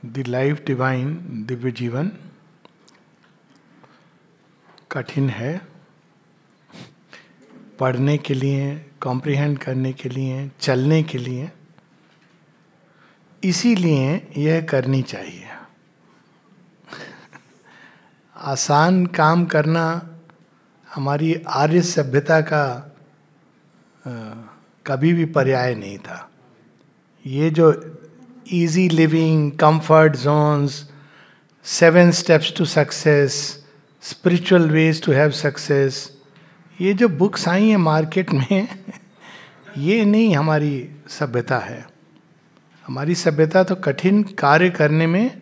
The life divine Divya जीवन कठिन है पढ़ने के लिए, कॉम्प्रिहेंड करने के लिए, चलने के लिए। इसीलिए यह करनी चाहिए। आसान काम करना हमारी आर्य सभ्यता का कभी भी पर्याय नहीं था। ये जो easy living, comfort zones, 7 steps to success, spiritual ways to have success, ये जो बुक्स आई हैं मार्केट में ये नहीं हमारी सभ्यता है। हमारी सभ्यता तो कठिन कार्य करने में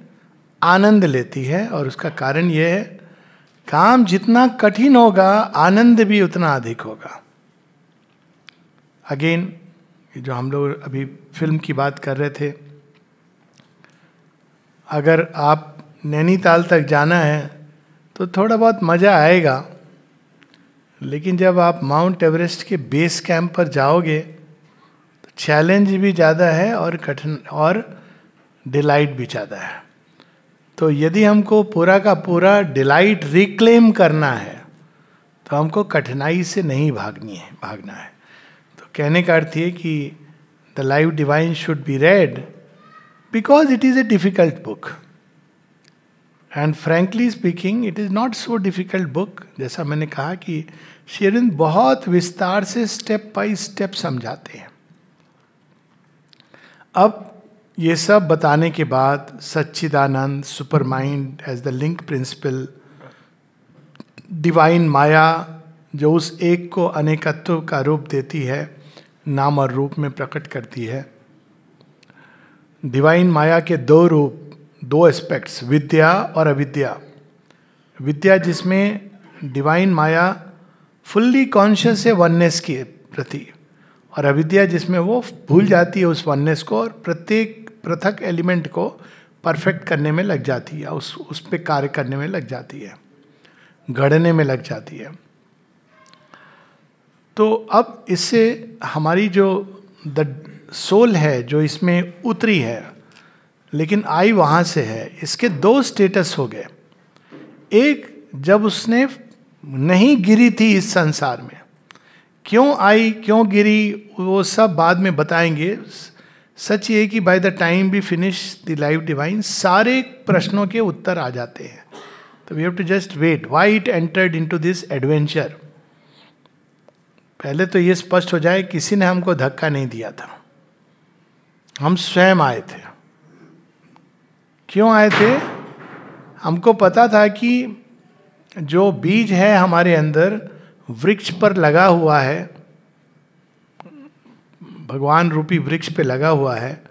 आनंद लेती है, और उसका कारण यह है काम जितना कठिन होगा आनंद भी उतना अधिक होगा। अगेन, जो हम लोग अभी फिल्म की बात कर रहे थे, अगर आप नैनीताल तक जाना है तो थोड़ा बहुत मज़ा आएगा, लेकिन जब आप माउंट एवरेस्ट के बेस कैंप पर जाओगे तो चैलेंज भी ज़्यादा है और कठिन और डिलाइट भी ज़्यादा है। तो यदि हमको पूरा का पूरा डिलाइट रिक्लेम करना है तो हमको कठिनाई से नहीं भागना है। तो कहने का अर्थ ये कि the life divine should be red because it is a difficult book, and frankly speaking it is not so difficult book. जैसा मैंने कहा कि श्री अरविंद बहुत विस्तार से स्टेप बाय स्टेप समझाते हैं। अब ये सब बताने के बाद Sachchidananda, super mind as the link principle, divine maya जो उस एक को अनेकत्व का रूप देती है, नाम और रूप में प्रकट करती है। डिवाइन माया के 2 रूप, 2 एस्पेक्ट्स, विद्या और अविद्या। विद्या जिसमें डिवाइन माया फुल्ली कॉन्शियस है वननेस के प्रति, और अविद्या जिसमें वो भूल जाती है उस वननेस को और प्रत्येक पृथक एलिमेंट को परफेक्ट करने में लग जाती है, उस पे कार्य करने में लग जाती है, गढ़ने में लग जाती है। तो अब इससे हमारी जो द सोल है जो इसमें उतरी है लेकिन आई वहाँ से है, इसके 2 स्टेटस हो गए। एक, जब उसने नहीं गिरी थी इस संसार में, क्यों आई, क्यों गिरी, वो सब बाद में बताएंगे। सच ये कि by the time we finish the life divine सारे प्रश्नों के उत्तर आ जाते हैं। तो we have to just wait why it entered into this adventure. पहले तो ये स्पष्ट हो जाए, किसी ने हमको धक्का नहीं दिया था, हम स्वयं आए थे। क्यों आए थे? हमको पता था कि जो बीज है हमारे अंदर वृक्ष पर लगा हुआ है, भगवान रूपी वृक्ष पे लगा हुआ है,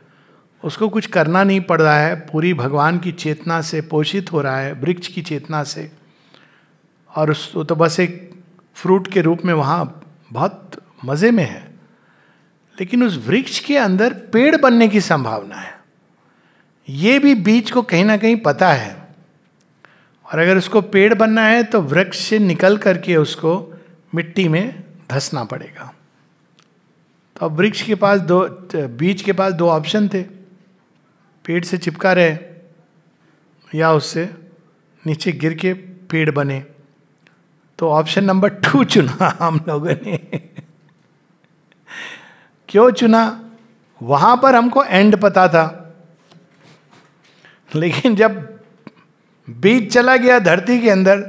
उसको कुछ करना नहीं पड़ रहा है, पूरी भगवान की चेतना से पोषित हो रहा है, वृक्ष की चेतना से, और वो तो बस एक फ्रूट के रूप में वहाँ बहुत मज़े में है। लेकिन उस वृक्ष के अंदर पेड़ बनने की संभावना है, ये भी बीज को कहीं ना कहीं पता है। और अगर उसको पेड़ बनना है तो वृक्ष से निकल करके उसको मिट्टी में धंसना पड़ेगा। तो अब वृक्ष के पास बीज के पास 2 ऑप्शन थे, पेड़ से चिपका रहे या उससे नीचे गिर के पेड़ बने। तो ऑप्शन नंबर 2 चुना हम लोगों ने। क्यों चुना? वहां पर हमको एंड पता था, लेकिन जब बीज चला गया धरती के अंदर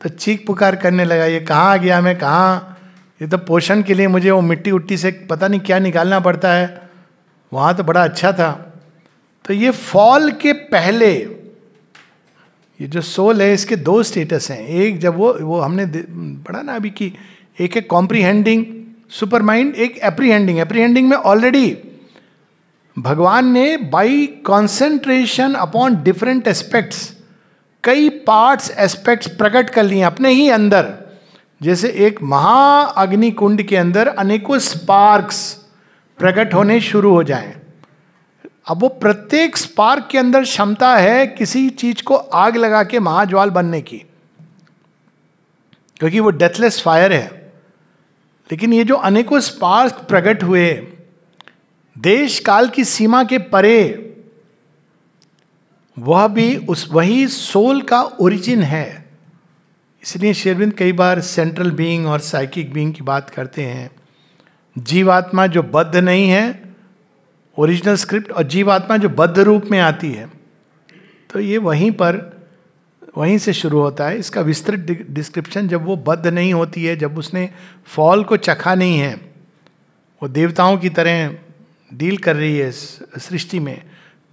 तो चीख पुकार करने लगा, ये कहाँ आ गया, मैं कहाँ, ये तो पोषण के लिए मुझे वो मिट्टी उट्टी से पता नहीं क्या निकालना पड़ता है, वहाँ तो बड़ा अच्छा था। तो ये फॉल के पहले ये जो सोल है इसके 2 स्टेटस हैं। एक, जब वो हमने पढ़ा ना अभी कि एक है कॉम्प्रीहेंडिंग सुपर माइंड, एक एप्रीहेंडिंग। एप्रीहेंडिंग में ऑलरेडी भगवान ने by concentration upon different aspects कई पार्ट्स एस्पेक्ट्स प्रकट कर लिए अपने ही अंदर। जैसे एक महा अग्नि कुंड के अंदर अनेकों स्पार्क्स प्रकट होने शुरू हो जाएं। अब वो प्रत्येक स्पार्क के अंदर क्षमता है किसी चीज को आग लगा के महाज्वाल बनने की, क्योंकि वो डेथलेस फायर है। लेकिन ये जो अनेकों स्पार्क प्रकट हुए देश काल की सीमा के परे, वह भी वही सोल का ओरिजिन है। इसलिए श्री अरविंद कई बार सेंट्रल बीइंग और साइकिक बीइंग की बात करते हैं। जीवात्मा जो बद्ध नहीं है, ओरिजिनल स्क्रिप्ट, और जीवात्मा जो बद्ध रूप में आती है, तो ये वहीं से शुरू होता है। इसका विस्तृत डिस्क्रिप्शन जब वो बद्ध नहीं होती है, जब उसने फॉल को चखा नहीं है, वो देवताओं की तरह डील कर रही है सृष्टि में,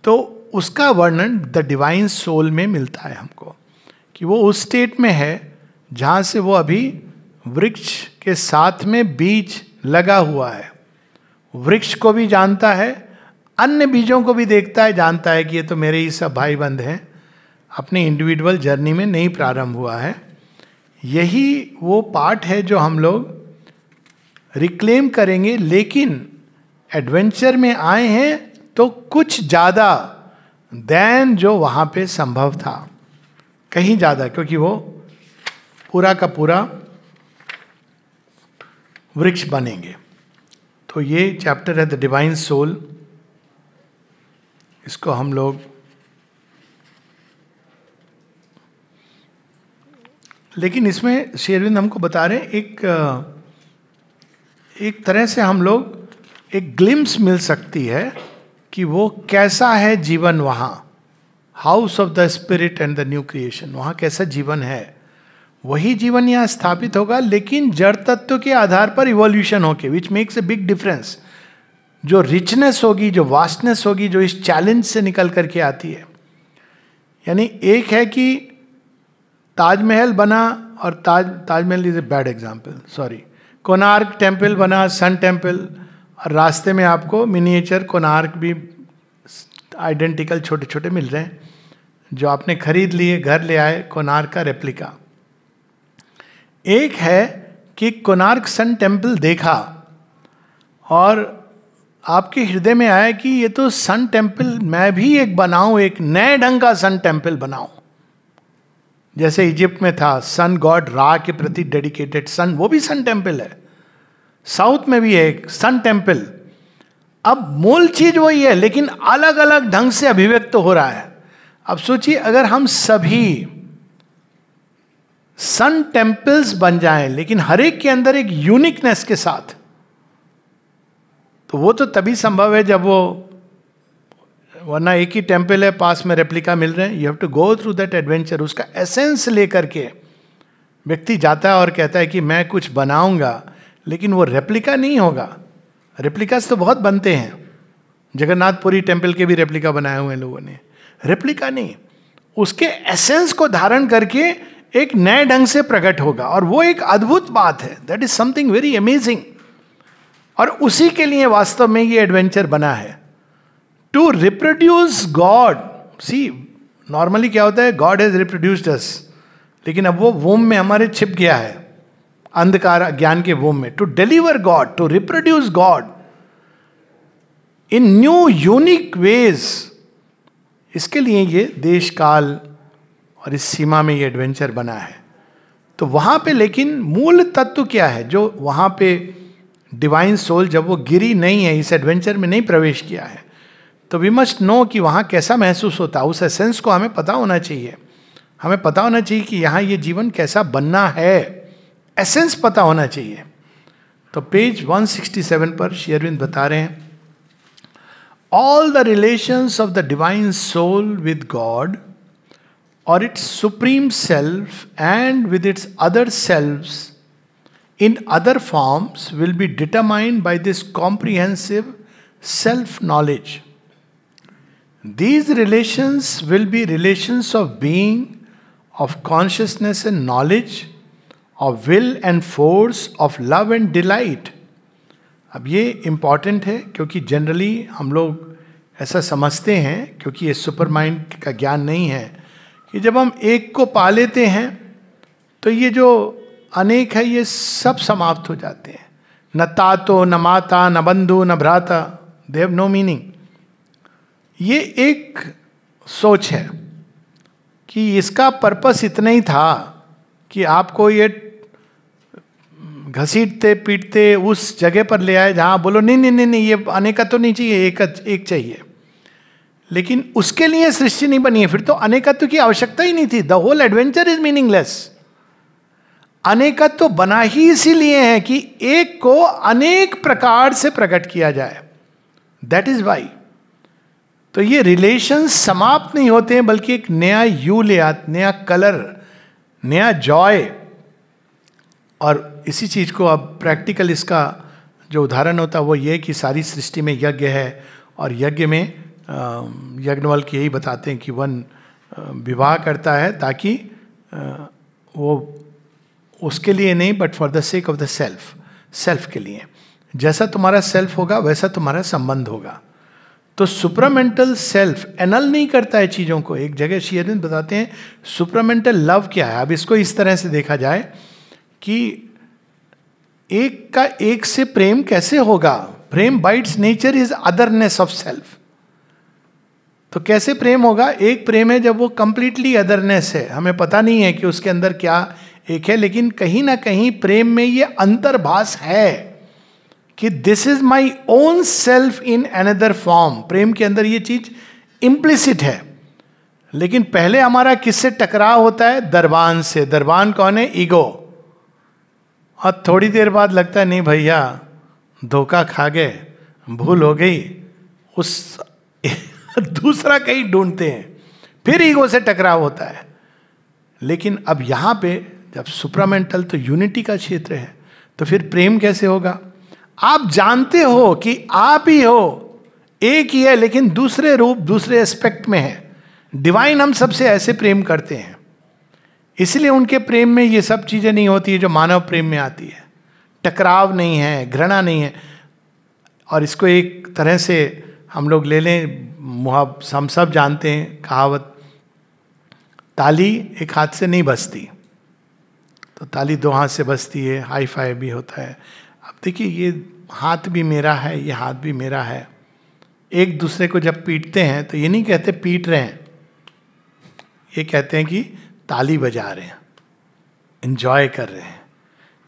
तो उसका वर्णन द डिवाइन सोल में मिलता है हमको, कि वो उस स्टेट में है जहाँ से वो अभी वृक्ष के साथ में बीज लगा हुआ है। वृक्ष को भी जानता है, अन्य बीजों को भी देखता है, जानता है कि ये तो मेरे ही सब भाई बंद हैं, अपनी इंडिविजुअल जर्नी में नहीं प्रारंभ हुआ है। यही वो पार्ट है जो हम लोग रिक्लेम करेंगे, लेकिन एडवेंचर में आए हैं तो कुछ ज़्यादा देन जो वहाँ पे संभव था, कहीं ज़्यादा, क्योंकि वो पूरा का पूरा वृक्ष बनेंगे। तो ये चैप्टर है द डिवाइन सोल। इसको हम लोग लेकिन इसमें श्री अरविंद हमको बता रहे हैं एक तरह से हम लोग एक ग्लिम्स मिल सकती है कि वो कैसा है जीवन वहाँ, house of the spirit and the new creation, वहाँ कैसा जीवन है। वही जीवन यहाँ स्थापित होगा, लेकिन जड़ तत्व के आधार पर इवोल्यूशन होके, which makes a big difference. जो रिचनेस होगी, जो वास्टनेस होगी, जो इस चैलेंज से निकल करके आती है। यानी एक है कि ताजमहल बना, और Taj Mahal is a bad example, sorry, Konark temple बना, सन टेम्पल, और रास्ते में आपको मिनिएचर कोणार्क भी आइडेंटिकल छोटे छोटे मिल रहे हैं, जो आपने खरीद लिए, घर ले आए, कोणार्क का रेप्लिका। एक है कि कोणार्क सन टेम्पल देखा और आपके हृदय में आया कि ये तो सन टेम्पल मैं भी एक बनाऊं, एक नए ढंग का सन टेम्पल बनाऊं। जैसे इजिप्ट में था सन गॉड रा के प्रति डेडिकेटेड सन, वो भी सन टेम्पल है। साउथ में भी है एक सन टेम्पल। अब मूल चीज वही है, लेकिन अलग अलग ढंग से अभिव्यक्त हो रहा है। अब सोचिए अगर हम सभी सन टेम्पल्स बन जाएं, लेकिन हर एक के अंदर एक यूनिकनेस के साथ, तो वो तो तभी संभव है जब वो, वरना एक ही टेम्पल है, पास में रेप्लिका मिल रहे हैं। You have to go through that adventure. उसका एसेंस लेकर के व्यक्ति जाता है और कहता है कि मैं कुछ बनाऊंगा, लेकिन वो रेप्लिका नहीं होगा। रेप्लिकास तो बहुत बनते हैं, जगन्नाथपुरी टेम्पल के भी रेप्लिका बनाए हुए हैं लोगों ने। रेप्लिका नहीं, उसके एसेंस को धारण करके एक नए ढंग से प्रकट होगा, और वो एक अद्भुत बात है। That is something very amazing. और उसी के लिए वास्तव में ये एडवेंचर बना है, to reproduce God. See normally क्या होता है, गॉड हैज रिप्रोड्यूस्ड अस, लेकिन अब वो वोम में हमारे छिप गया है, अंधकार ज्ञान के वोम में। To deliver God, to reproduce God in new unique ways, इसके लिए ये देश काल और इस सीमा में ये एडवेंचर बना है। तो वहाँ पे लेकिन मूल तत्व क्या है, जो वहाँ पे डिवाइन सोल जब वो गिरी नहीं है, इस एडवेंचर में नहीं प्रवेश किया है, तो वी मस्ट नो कि वहाँ कैसा महसूस होता है। उस एसेंस को हमें पता होना चाहिए। हमें पता होना चाहिए कि यहाँ ये जीवन कैसा बनना है, एसेंस पता होना चाहिए। तो पेज 167 पर श्री अरविंद बता रहे हैं, all the relations of the divine soul with God or its supreme self and with its other selves in other forms will be determined by this comprehensive self-knowledge. These relations will be relations of being, of consciousness and knowledge, of will and force, of love and delight. अब ये important है, क्योंकि generally हम लोग ऐसा समझते हैं, क्योंकि ये सुपर माइंड का ज्ञान नहीं है, कि जब हम एक को पा लेते हैं तो ये जो अनेक है ये सब समाप्त हो जाते हैं। न तातो, न माता, न बंधु, न भ्राता, दे हैव नो मीनिंग। ये एक सोच है कि इसका पर्पस इतना ही था कि आपको ये घसीटते पीटते उस जगह पर ले आए जहाँ बोलो नहीं नहीं नहीं नहीं, ये अनेका तो नहीं चाहिए, एक चाहिए। लेकिन उसके लिए सृष्टि नहीं बनी है, फिर तो अनेकत्व की आवश्यकता ही नहीं थी. The whole adventure is meaningless. अनेकत्व बना ही इसीलिए है कि एक को अनेक प्रकार से प्रकट किया जाए. That is why. तो ये रिलेशन समाप्त नहीं होते हैं, बल्कि एक नया यू ले आते, नया कलर, नया जॉय. और इसी चीज को अब प्रैक्टिकल इसका जो उदाहरण होता है वो ये कि सारी सृष्टि में यज्ञ है, और यज्ञ में यज्ञवल की यही बताते हैं कि वन विवाह करता है ताकि वो उसके लिए नहीं, but for the sake of the self, self के लिए. जैसा तुम्हारा सेल्फ होगा वैसा तुम्हारा संबंध होगा. तो सुपरामेंटल सेल्फ एनल नहीं करता है चीजों को. एक जगह श्री अरविंद बताते हैं सुपरामेंटल लव क्या है. अब इसको इस तरह से देखा जाए कि एक का एक से प्रेम कैसे होगा. Prem by its nature is otherness of self. तो कैसे प्रेम होगा. एक प्रेम है जब वो कंप्लीटली अदरनेस है, हमें पता नहीं है कि उसके अंदर क्या एक है, लेकिन कहीं ना कहीं प्रेम में ये अंतर्भास है कि this is my own self in another form. प्रेम के अंदर ये चीज इम्प्लिसिट है. लेकिन पहले हमारा किससे टकराव होता है. दरबान से. दरबान कौन है. ईगो. और थोड़ी देर बाद लगता है नहीं भैया धोखा खा गए, भूल हो गई, उस दूसरा कहीं ढूंढते हैं, फिर ईगो से टकराव होता है. लेकिन अब यहां पे जब सुपरामेंटल तो यूनिटी का क्षेत्र है, तो फिर प्रेम कैसे होगा. आप जानते हो कि आप ही हो, एक ही है, लेकिन दूसरे रूप दूसरे एस्पेक्ट में है. डिवाइन हम सबसे ऐसे प्रेम करते हैं, इसलिए उनके प्रेम में ये सब चीजें नहीं होती है जो मानव प्रेम में आती है. टकराव नहीं है, घृणा नहीं है. और इसको एक तरह से हम लोग ले लें, हम सब जानते हैं कहावत, ताली एक हाथ से नहीं बजती. तो ताली दो हाथ से बजती है, हाई फाई भी होता है. अब देखिए ये हाथ भी मेरा है, ये हाथ भी मेरा है. एक दूसरे को जब पीटते हैं तो ये नहीं कहते पीट रहे हैं, ये कहते हैं कि ताली बजा रहे हैं, एंजॉय कर रहे हैं.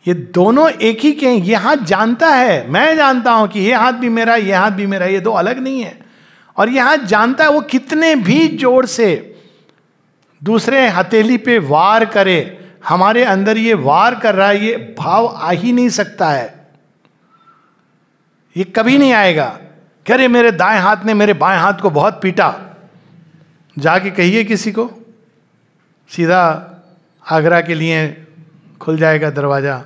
ये दोनों एक ही के हैं. ये हाथ जानता है, मैं जानता हूं कि ये हाथ भी मेरा, ये हाथ भी मेरा, ये दो अलग नहीं है. और ये हाथ जानता है वो कितने भी जोर से दूसरे हथेली पे वार करे, हमारे अंदर ये वार कर रहा है, ये भाव आ ही नहीं सकता है. ये कभी नहीं आएगा. कह रहे मेरे दाएं हाथ ने मेरे बाएं हाथ को बहुत पीटा. जाके कहिए किसी को, सीधा आगरा के लिए खुल जाएगा दरवाजा,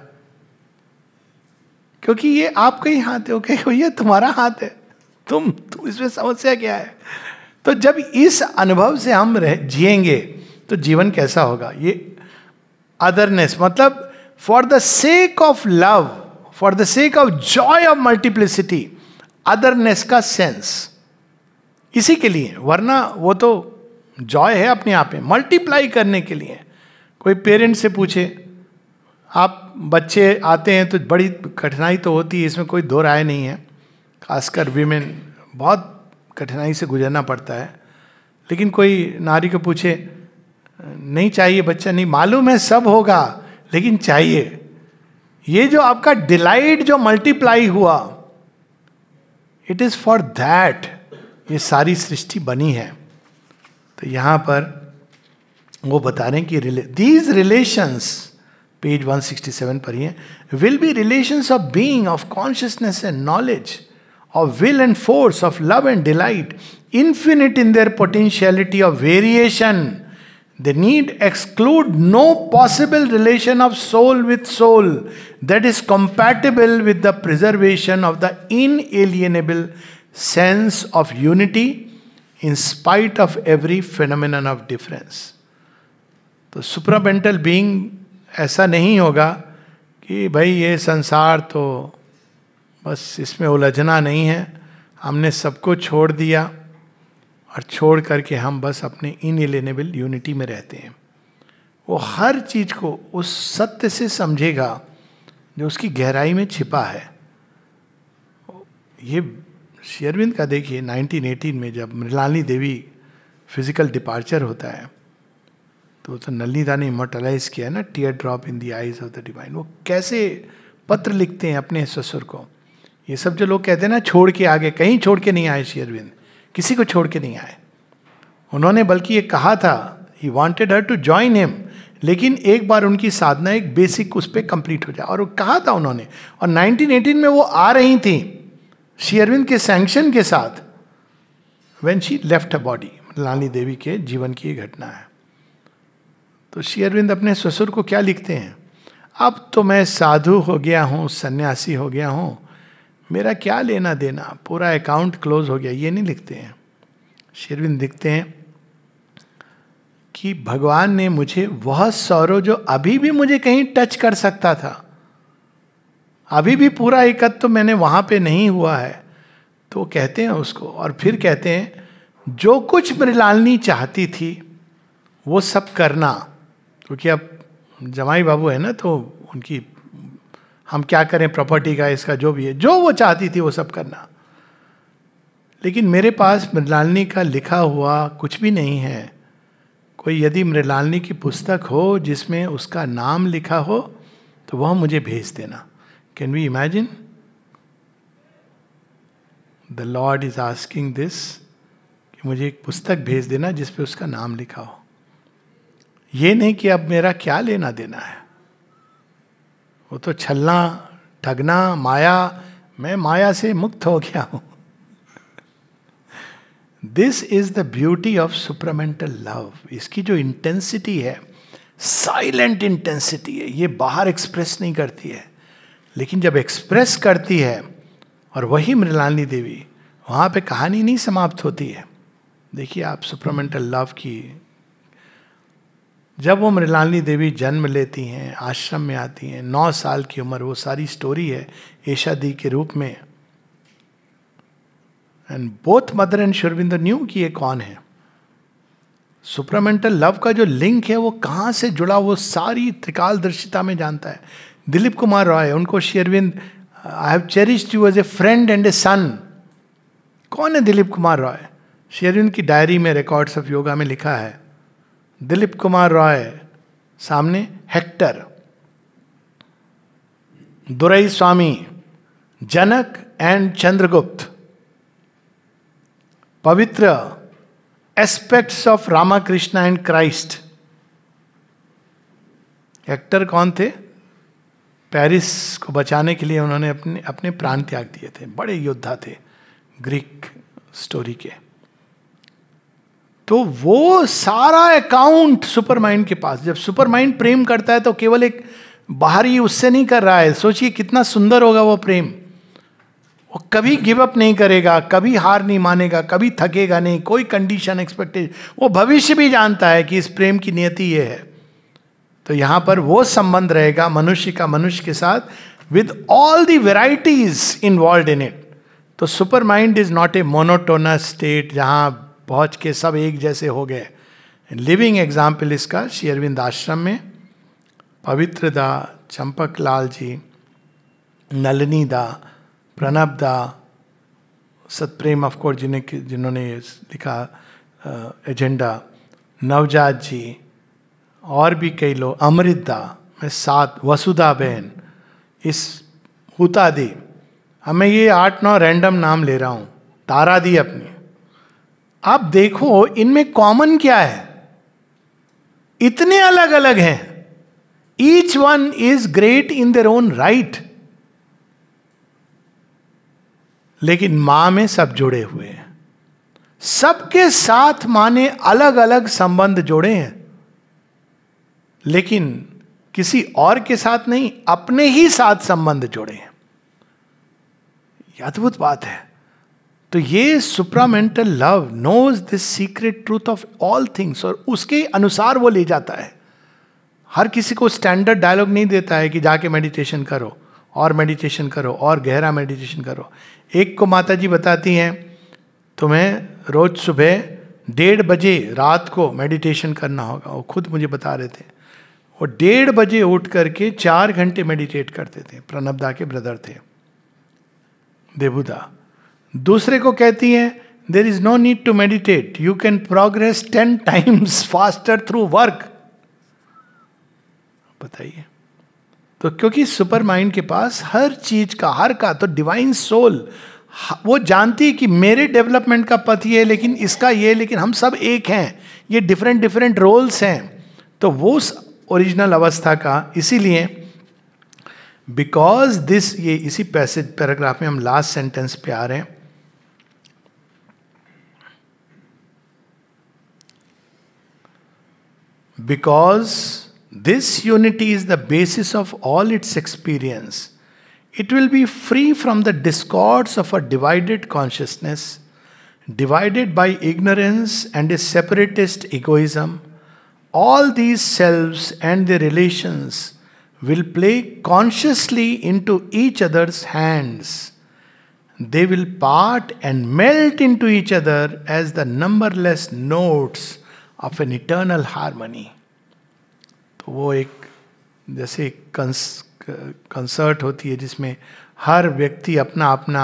क्योंकि ये आपका ही हाथ है. ओके भैया तुम्हारा हाथ है, तुम इसमें समस्या क्या है. तो जब इस अनुभव से हम जिएंगे तो जीवन कैसा होगा. ये अदरनेस मतलब for the sake of love, for the sake of Joy of multiplicity, otherness का सेंस इसी के लिए. वरना वो तो जॉय है अपने आप में, मल्टीप्लाई करने के लिए. कोई पेरेंट से पूछे, आप बच्चे आते हैं तो बड़ी कठिनाई तो होती है, इसमें कोई दो राय नहीं है. खासकर वीमेन बहुत कठिनाई से गुजरना पड़ता है. लेकिन कोई नारी को पूछे, नहीं चाहिए बच्चा, नहीं मालूम है सब होगा लेकिन चाहिए. ये जो आपका डिलाइट जो मल्टीप्लाई हुआ, इट इज फॉर दैट ये सारी सृष्टि बनी है. तो यहां पर वो बता रहे हैं कि दीज रिलेशंस, पेज 167 पर ही है, will be relations of being, of consciousness and knowledge, of will and force, of love and delight, infinite in their potentiality of variation. They need exclude no possible relation of soul with soul that is compatible with the preservation of the inalienable sense of unity in spite of every phenomenon of difference. तो supramental being ऐसा नहीं होगा कि भाई ये संसार तो बस इसमें उलझना नहीं है, हमने सबको छोड़ दिया और छोड़ करके हम बस अपने इनएलिएनेबल यूनिटी में रहते हैं. वो हर चीज को उस सत्य से समझेगा जो उसकी गहराई में छिपा है. ये श्री अरविंद का देखिए 1918 में जब मृणालिनी देवी फिजिकल डिपार्चर होता है तो नलिनी ने इमोर्टलाइज किया है ना, tier drop in the eyes of the divine. वो कैसे पत्र लिखते हैं अपने ससुर को. ये सब जो लोग कहते हैं ना छोड़ के आगे, कहीं छोड़ के नहीं आए श्री अरविंद, किसी को छोड़ के नहीं आए. उन्होंने बल्कि ये कहा था, he wanted her to join him, लेकिन एक बार उनकी साधना एक बेसिक उस पर कंप्लीट हो जाए, और वो कहा था उन्होंने। और 1918 में वो आ रही थी श्री अरविंद के सैंक्शन के साथ, when she left a body. Mrinalini Devi के जीवन की ये घटना है। तो श्री अरविंद अपने ससुर को क्या लिखते हैं, अब तो मैं साधु हो गया हूँ, सन्यासी हो गया हूँ, मेरा क्या लेना देना, पूरा अकाउंट क्लोज हो गया। ये नहीं लिखते हैं। श्री अरविंद लिखते हैं कि भगवान ने मुझे वह सौरव जो अभी भी मुझे कहीं टच कर सकता था, अभी भी पूरा एकत्व तो मैंने वहां पे नहीं हुआ है, तो कहते हैं उसको। और फिर कहते हैं जो कुछ मृणालिनी चाहती थी वो सब करना, क्योंकि अब जमाई बाबू है ना, तो उनकी हम क्या करें प्रॉपर्टी का, इसका जो भी है, जो वो चाहती थी वो सब करना। लेकिन मेरे पास मृणालिनी का लिखा हुआ कुछ भी नहीं है। कोई यदि मृणालिनी की पुस्तक हो जिसमें उसका नाम लिखा हो तो वह मुझे भेज देना। Can we imagine? The lord is asking this, कि मुझे एक पुस्तक भेज देना जिसपे उसका नाम लिखा हो। ये नहीं कि अब मेरा क्या लेना देना है, वो तो छलना ठगना माया, मैं माया से मुक्त हो गया हूं। This is the beauty of supramental love. इसकी जो इंटेंसिटी है, साइलेंट इंटेंसिटी है, ये बाहर एक्सप्रेस नहीं करती है, लेकिन जब एक्सप्रेस करती है, और वही मृणालिनी देवी, वहां पे कहानी नहीं समाप्त होती है। देखिए आप सुपरामेंटल लव की, जब वो मृणालिनी देवी जन्म लेती हैं, आश्रम में आती हैं, 9 साल की उम्र, वो सारी स्टोरी है एशा दी के रूप में। And both mother and Shri Aurobindo knew कि ये कौन है। सुपरामेंटल लव का जो लिंक है वो कहाँ से जुड़ा, वो सारी त्रिकालदर्शिता में जानता है। दिलीप कुमार रॉय, उनको Shri Aurobindo, I have cherished you as a friend and a son. कौन है दिलीप कुमार रॉय? श्री अरविंद की डायरी में, रिकॉर्ड्स ऑफ योगा में लिखा है, दिलीप कुमार रॉय, सामने Hector, Durai Swami, Janak and Chandragupta, Pavitra, aspects of Ramakrishna and Christ. Hector कौन थे? पेरिस को बचाने के लिए उन्होंने अपने अपने प्राण त्याग दिए थे, बड़े योद्धा थे ग्रीक स्टोरी के। तो वो सारा अकाउंट सुपर माइंड के पास। जब सुपर माइंड प्रेम करता है तो केवल एक बाहरी उससे नहीं कर रहा है, सोचिए कितना सुंदर होगा वो प्रेम। वो कभी गिव अप नहीं करेगा, कभी हार नहीं मानेगा, कभी थकेगा नहीं, कोई कंडीशन एक्सपेक्टेड, वो भविष्य भी जानता है कि इस प्रेम की नियति ये है। तो यहां पर वो संबंध रहेगा मनुष्य का मनुष्य के साथ, with all the varieties involve in it. तो super mind is not a monotonous state जहां पहुंच के सब एक जैसे हो गए। लिविंग एग्जाम्पल इसका श्री अरविंद आश्रम में पवित्र दा, चंपक लाल जी, नलिनी दा, प्रणब दा, सतप्रेम ऑफ कोर्स जिन्होंने लिखा एजेंडा, नवजात जी, और भी कई लोग, अमृत दा, मैं 7, वसुधा बहन, इस हुता दी, हमें ये 8-9 रैंडम नाम ले रहा हूं, तारा दी अपनी। आप देखो इनमें कॉमन क्या है, इतने अलग अलग हैं, each one is great in their own right, लेकिन मां में सब जुड़े हुए हैं। सबके साथ मां ने अलग अलग संबंध जोड़े हैं, लेकिन किसी और के साथ नहीं, अपने ही साथ संबंध जोड़े हैं। यह अद्भुत बात है। तो ये supramental love knows this secret truth of all things, और उसके अनुसार वो ले जाता है। हर किसी को स्टैंडर्ड डायलॉग नहीं देता है कि जाके मेडिटेशन करो और मेडिटेशन करो और गहरा मेडिटेशन करो। एक को माता जी बताती हैं, तुम्हें रोज सुबह 1:30 बजे रात को मेडिटेशन करना होगा। वो खुद मुझे बता रहे थे, वो 1:30 बजे उठ करके 4 घंटे मेडिटेट करते थे। प्रणबदा के ब्रदर थे देवुदा। दूसरे को कहती हैं, there is no need to meditate, you can progress 10 times faster through work. बताइए, तो क्योंकि सुपर माइंड के पास हर चीज का, हर का, तो डिवाइन सोल वो जानती है कि मेरे डेवलपमेंट का पथ ये है, लेकिन इसका ये, लेकिन हम सब एक हैं, ये डिफरेंट डिफरेंट रोल्स हैं. तो वो उस ओरिजिनल अवस्था का, इसीलिए बिकॉज दिस, ये इसी पैराग्राफ में हम लास्ट सेंटेंस पे आ रहे हैं. Because this unity is the basis of all its experience, it will be free from the discords of a divided consciousness, divided by ignorance and a separatist egoism. All these selves and their relations will play consciously into each other's hands. They will part and melt into each other as the numberless notes of an eternal harmony. तो वो एक जैसे concert होती है जिसमें हर व्यक्ति अपना अपना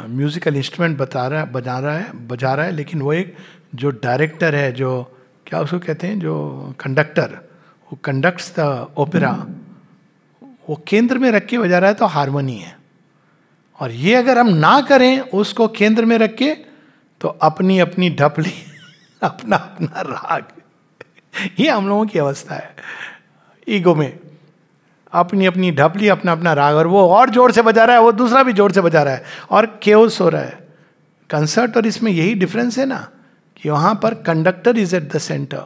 म्यूजिकल इंस्ट्रूमेंट बजा रहा है, लेकिन वो एक जो डायरेक्टर है, जो क्या उसको कहते हैं, जो कंडक्टर, वो कंडक्ट्स द ओपेरा, वो केंद्र में रख के बजा रहा है, तो हारमोनी है. और ये अगर हम ना करें उसको केंद्र में रख के, तो अपनी अपनी ढपली, अपना अपना राग, ये हम लोगों की अवस्था है ईगो में. अपनी अपनी ढपली, अपना अपना राग, और वो और जोर से बजा रहा है, वो दूसरा भी जोर से बजा रहा है, और केओस हो रहा है. कंसर्ट और इसमें यही डिफरेंस है ना, कि वहां पर conductor is at the centre,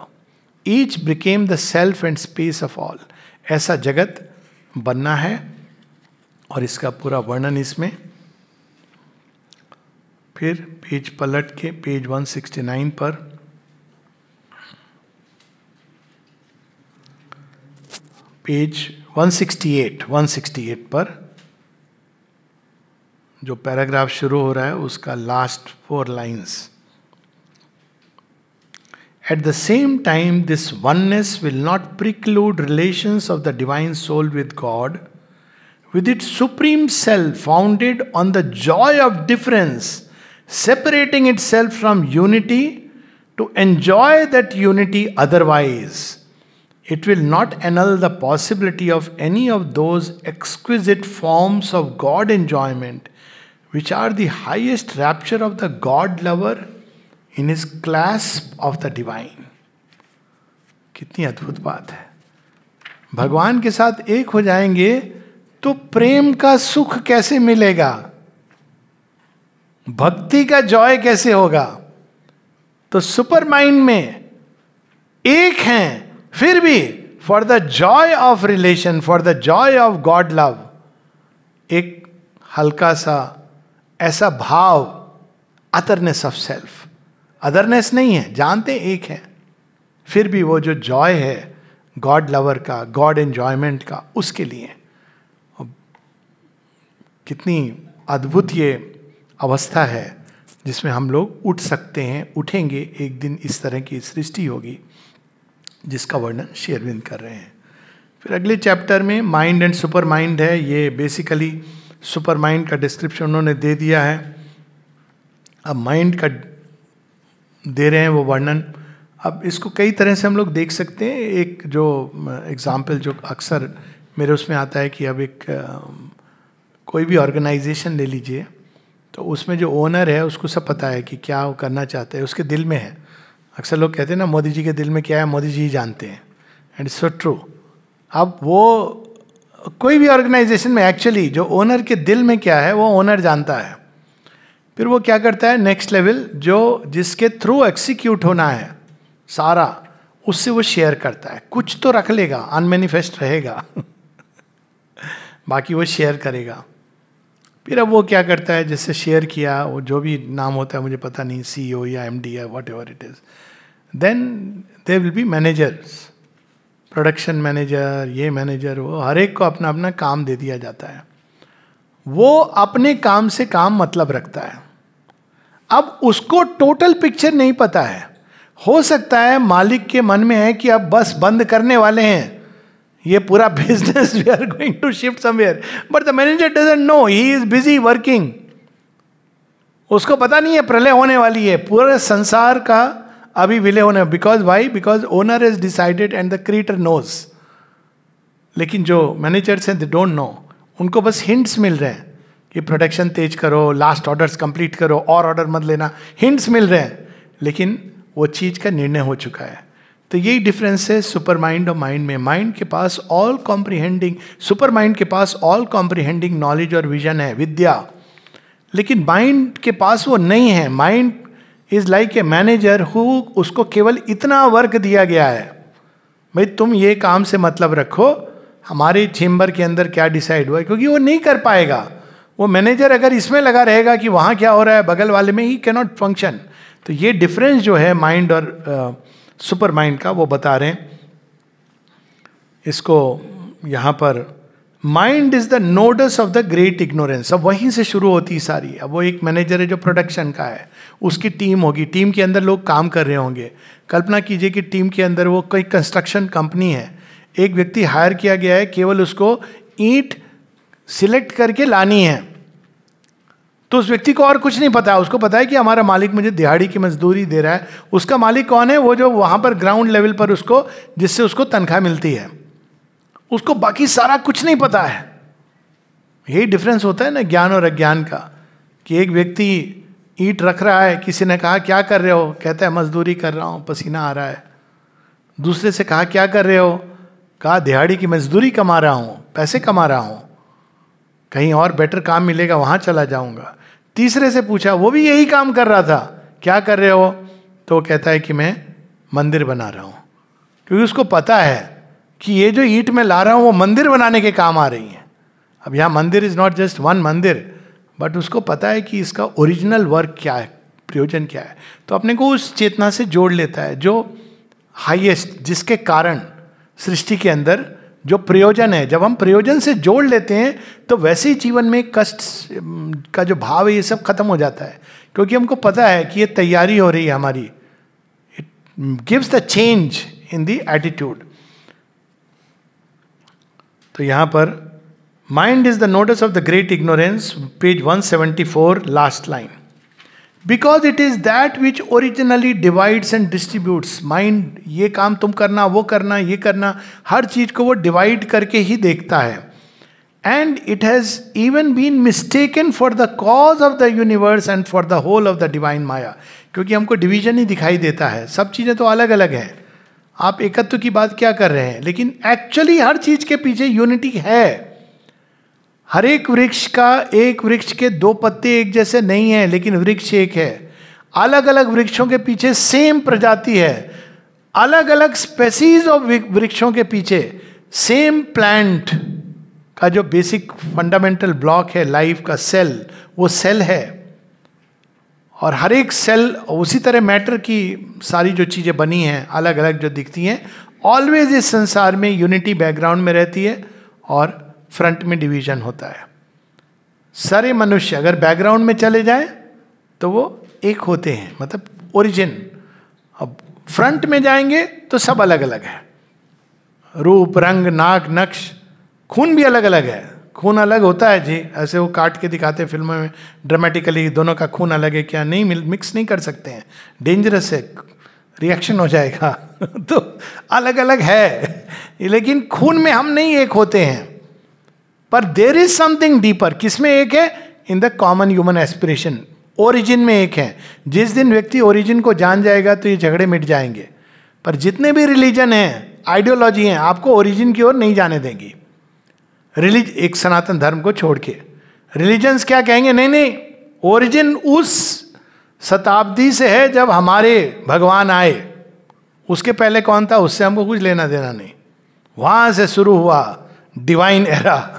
each became the self and space of all. ऐसा जगत बनना है, और इसका पूरा वर्णन इसमें. फिर पेज पलट के पेज 169 पर, पेज 168 पर जो पैराग्राफ शुरू हो रहा है उसका last 4 lines. At the same time this oneness will not preclude relations of the divine soul with God, with its supreme self founded on the joy of difference, separating itself from unity to enjoy that unity otherwise. It will not annul the possibility of any of those exquisite forms of God enjoyment which are the highest rapture of the God lover in his clasp of the divine. कितनी अद्भुत बात है. भगवान के साथ एक हो जाएंगे तो प्रेम का सुख कैसे मिलेगा, भक्ति का जॉय कैसे होगा. तो सुपर माइंड में एक हैं, फिर भी for the Joy of relation, for the Joy of God love, एक हल्का सा ऐसा भाव, अदरनेस ऑफ सेल्फ. अदरनेस नहीं है, जानते एक है, फिर भी वो जो जॉय है गॉड लवर का, गॉड एंजॉयमेंट का, उसके लिए. कितनी अद्भुत ये अवस्था है जिसमें हम लोग उठ सकते हैं, उठेंगे एक दिन. इस तरह की सृष्टि होगी जिसका वर्णन श्री अरविंद कर रहे हैं. फिर अगले चैप्टर में माइंड एंड सुपर माइंड है. ये बेसिकली सुपर माइंड का डिस्क्रिप्शन उन्होंने दे दिया है, अब माइंड का दे रहे हैं वो वर्णन. अब इसको कई तरह से हम लोग देख सकते हैं. एक जो एग्जाम्पल जो अक्सर मेरे उसमें आता है कि अब एक कोई भी ऑर्गेनाइजेशन ले लीजिए, तो उसमें जो ओनर है उसको सब पता है कि क्या वो करना चाहते हैं, उसके दिल में है. अक्सर लोग कहते हैं ना मोदी जी के दिल में क्या है, मोदी जी ही जानते हैं, एंड इट्स सो ट्रू. अब वो कोई भी ऑर्गेनाइजेशन में एक्चुअली जो ओनर के दिल में क्या है वो ओनर जानता है. फिर वो क्या करता है, नेक्स्ट लेवल जो जिसके थ्रू एक्सिक्यूट होना है सारा, उससे वो शेयर करता है. कुछ तो रख लेगा, अनमैनिफेस्ट रहेगा बाकी वो शेयर करेगा. फिर अब वो क्या करता है, जिससे शेयर किया, वो जो भी नाम होता है मुझे पता नहीं, CEO या MD या whatever it is, then there will be managers, production manager, ये मैनेजर, वो हर एक को अपना अपना काम दे दिया जाता है. वो अपने काम से काम मतलब रखता है. अब उसको टोटल पिक्चर नहीं पता है. हो सकता है मालिक के मन में है कि अब बस बंद करने वाले हैं ये पूरा business, we are going to shift somewhere, but the manager doesn't know, he is busy working. उसको पता नहीं है प्रलय होने वाली है, पूरे संसार का अभी विलय होने. Because why, because owner is decided and the creator knows. लेकिन जो मैनेजर्स हैं दे डोंट नो, उनको बस हिंट्स मिल रहे हैं कि प्रोडक्शन तेज करो, लास्ट ऑर्डर्स कंप्लीट करो, और ऑर्डर मत लेना, हिंट्स मिल रहे हैं, लेकिन वो चीज का निर्णय हो चुका है। तो यही डिफरेंस है सुपर माइंड और माइंड में। माइंड के पास ऑल कॉम्प्रिहेंडिंग, सुपर माइंड के पास ऑल कॉम्प्रिहेंडिंग नॉलेज और विजन है, विद्या, लेकिन माइंड के पास वो नहीं है। Mind is like a manager who, उसको केवल इतना वर्क दिया गया है, भाई तुम ये काम से मतलब रखो, हमारे चेम्बर के अंदर क्या डिसाइड हुआ है, क्योंकि वो नहीं कर पाएगा। वो मैनेजर अगर इसमें लगा रहेगा कि वहाँ क्या हो रहा है बगल वाले में, ही कैन नॉट फंक्शन। तो ये डिफरेंस जो है माइंड और सुपर माइंड का, वो बता रहे हैं इसको यहाँ पर। Mind is the nodes of the great ignorance. अब वहीं से शुरू होती सारी। अब वो एक मैनेजर है जो प्रोडक्शन का है, उसकी टीम होगी, टीम के अंदर लोग काम कर रहे होंगे। कल्पना कीजिए कि टीम के अंदर वो कोई कंस्ट्रक्शन कंपनी है, एक व्यक्ति हायर किया गया है, केवल उसको ईंट सिलेक्ट करके लानी है। तो उस व्यक्ति को और कुछ नहीं पता है, उसको पता है कि हमारा मालिक मुझे दिहाड़ी की मजदूरी दे रहा है। उसका मालिक कौन है? वो जो वहां पर ग्राउंड लेवल पर उसको, जिससे उसको तनख्वाह मिलती है, उसको बाकी सारा कुछ नहीं पता है। यही डिफरेंस होता है ना ज्ञान और अज्ञान का, कि एक व्यक्ति ईंट रख रहा है, किसी ने कहा क्या कर रहे हो, कहता है मजदूरी कर रहा हूं, पसीना आ रहा है। दूसरे से कहा क्या कर रहे हो, कहा दिहाड़ी की मजदूरी कमा रहा हूं, पैसे कमा रहा हूं, कहीं और बेटर काम मिलेगा वहां चला जाऊंगा। तीसरे से पूछा, वो भी यही काम कर रहा था, क्या कर रहे हो, तो वो कहता है कि मैं मंदिर बना रहा हूं, क्योंकि उसको पता है कि ये जो ईंट में ला रहा हूं वो मंदिर बनाने के काम आ रही है। अब यहाँ मंदिर इज नॉट जस्ट वन मंदिर, बट उसको पता है कि इसका ओरिजिनल वर्क क्या है, प्रयोजन क्या है। तो अपने को उस चेतना से जोड़ लेता है जो हाईएस्ट, जिसके कारण सृष्टि के अंदर जो प्रयोजन है। जब हम प्रयोजन से जोड़ लेते हैं तो वैसे ही जीवन में कष्ट का जो भाव है ये सब खत्म हो जाता है, क्योंकि हमको पता है कि ये तैयारी हो रही है हमारी। It gives the change in the attitude. तो यहां पर mind is the notice of the great ignorance, page 174, last line. Because it is that which originally divides and distributes. Mind ये काम तुम करना, वो करना, ये करना, हर चीज को वो डिवाइड करके ही देखता है। And it has even been mistaken for the cause of the universe and for the whole of the divine maya. क्योंकि हमको डिवीजन ही दिखाई देता है, सब चीजें तो अलग अलग हैं। आप एकत्व की बात क्या कर रहे हैं, लेकिन एक्चुअली हर चीज के पीछे यूनिटी है। हर एक वृक्ष का, एक वृक्ष के दो पत्ते एक जैसे नहीं है, लेकिन वृक्ष एक है। अलग अलग वृक्षों के पीछे सेम प्रजाति है, अलग अलग स्पेसीज ऑफ वृक्षों के पीछे सेम प्लांट का जो बेसिक फंडामेंटल ब्लॉक है लाइफ का, सेल, वो सेल है। और हर एक सेल उसी तरह मैटर की सारी जो चीजें बनी हैं अलग अलग जो दिखती हैं, ऑलवेज इस संसार में यूनिटी बैकग्राउंड में रहती है और फ्रंट में डिवीजन होता है। सारे मनुष्य अगर बैकग्राउंड में चले जाएं तो वो एक होते हैं, मतलब ओरिजिन। अब फ्रंट में जाएंगे तो सब अलग अलग है, रूप, रंग, नाक, नक्श, खून भी अलग अलग है। खून अलग होता है जी, ऐसे वो काट के दिखाते हैं फिल्मों में ड्रामेटिकली, दोनों का खून अलग है क्या, नहीं मिक्स नहीं कर सकते हैं, डेंजरस है, रिएक्शन हो जाएगा तो अलग अलग है, लेकिन खून में हम नहीं एक होते हैं। पर देर इज समथिंग डीपर। किसमें एक है? In the common human aspiration, origin में एक है। जिस दिन व्यक्ति ओरिजिन को जान जाएगा तो ये झगड़े मिट जाएंगे। पर जितने भी रिलीजन हैं, आइडियोलॉजी हैं, आपको ओरिजिन की ओर नहीं जाने देंगी। एक सनातन धर्म को छोड़ के रिलीजन्स क्या कहेंगे, नहीं नहीं, ओरिजिन उस शताब्दी से है जब हमारे भगवान आए, उसके पहले कौन था उससे हमको कुछ लेना देना नहीं, वहां से शुरू हुआ डिवाइन एरा।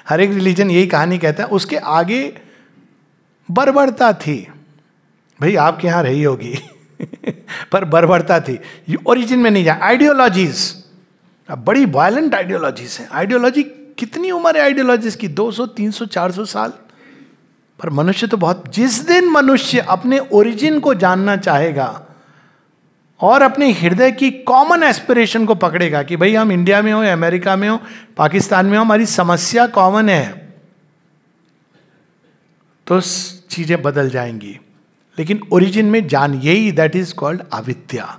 हर एक रिलीजन यही कहानी कहता है। उसके आगे बर्बरता थी, भाई आपके यहाँ रही होगी पर बर्बरता थी, ओरिजिन में नहीं जा। आइडियोलॉजीज, अब बड़ी वायलेंट आइडियोलॉजीज हैं। आइडियोलॉजी कितनी उम्र है आइडियोलॉजीज की? 200, 300, 400 साल। पर मनुष्य तो बहुत, जिस दिन मनुष्य अपने ओरिजिन को जानना चाहेगा और अपने हृदय की कॉमन एस्पिरेशन को पकड़ेगा कि भाई हम इंडिया में हो या अमेरिका में हो, पाकिस्तान में हो, हमारी समस्या कॉमन है, तो चीजें बदल जाएंगी। लेकिन ओरिजिन में जान, यही दैट इज कॉल्ड अविद्या,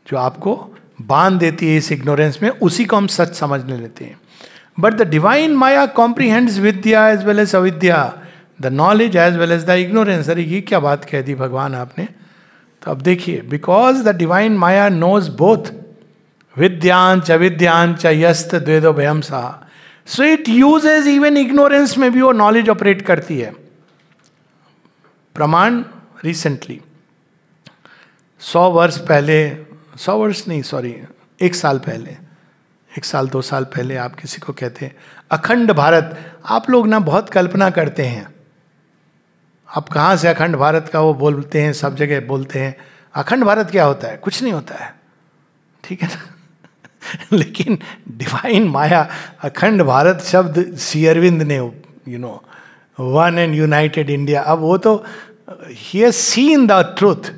जो आपको बांध देती है इस इग्नोरेंस में, उसी को हम सच समझने लेते हैं। But the divine Maya comprehends vidya as well as avidya, the knowledge as well as the ignorance. अरे ये क्या बात कह दी भगवान आपने. तो अब देखिए, because the divine maya knows both विद्यांच अविद्यांच यस्त द्वेदो भयम सा, so it uses even ignorance में भी वो नॉलेज ऑपरेट करती है. प्रमाण रिसेंटली 100 वर्ष पहले, 100 वर्ष नहीं सॉरी 1 साल पहले, 1 साल 2 साल पहले आप किसी को कहते हैं अखंड भारत. आप लोग ना बहुत कल्पना करते हैं. आप कहाँ से अखंड भारत का वो बोलते हैं, सब जगह बोलते हैं. अखंड भारत क्या होता है? कुछ नहीं होता है, ठीक है ना. लेकिन डिवाइन माया, अखंड भारत शब्द श्री अरविंद ने, वन एंड यूनाइटेड इंडिया, अब वो तो he has seen the truth.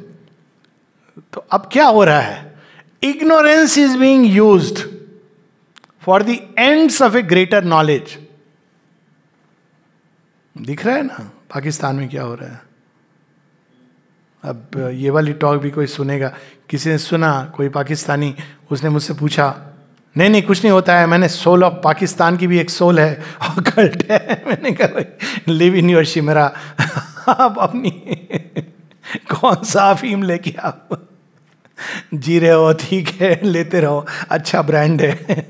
तो अब क्या हो रहा है? Ignorance is being used for the ends of A greater knowledge. दिख रहा है ना पाकिस्तान में क्या हो रहा है. अब ये वाली टॉक भी कोई सुनेगा, किसी ने सुना, कोई पाकिस्तानी, उसने मुझसे पूछा, नहीं नहीं कुछ नहीं होता है, मैंने सोल ऑफ पाकिस्तान की भी एक सोल है और कल्ट है. मैंने कहा लिव इन योर शिमरा, आप अपनी कौन सा अफीम लेके आप जी रहे हो, ठीक है लेते रहो, अच्छा ब्रांड है.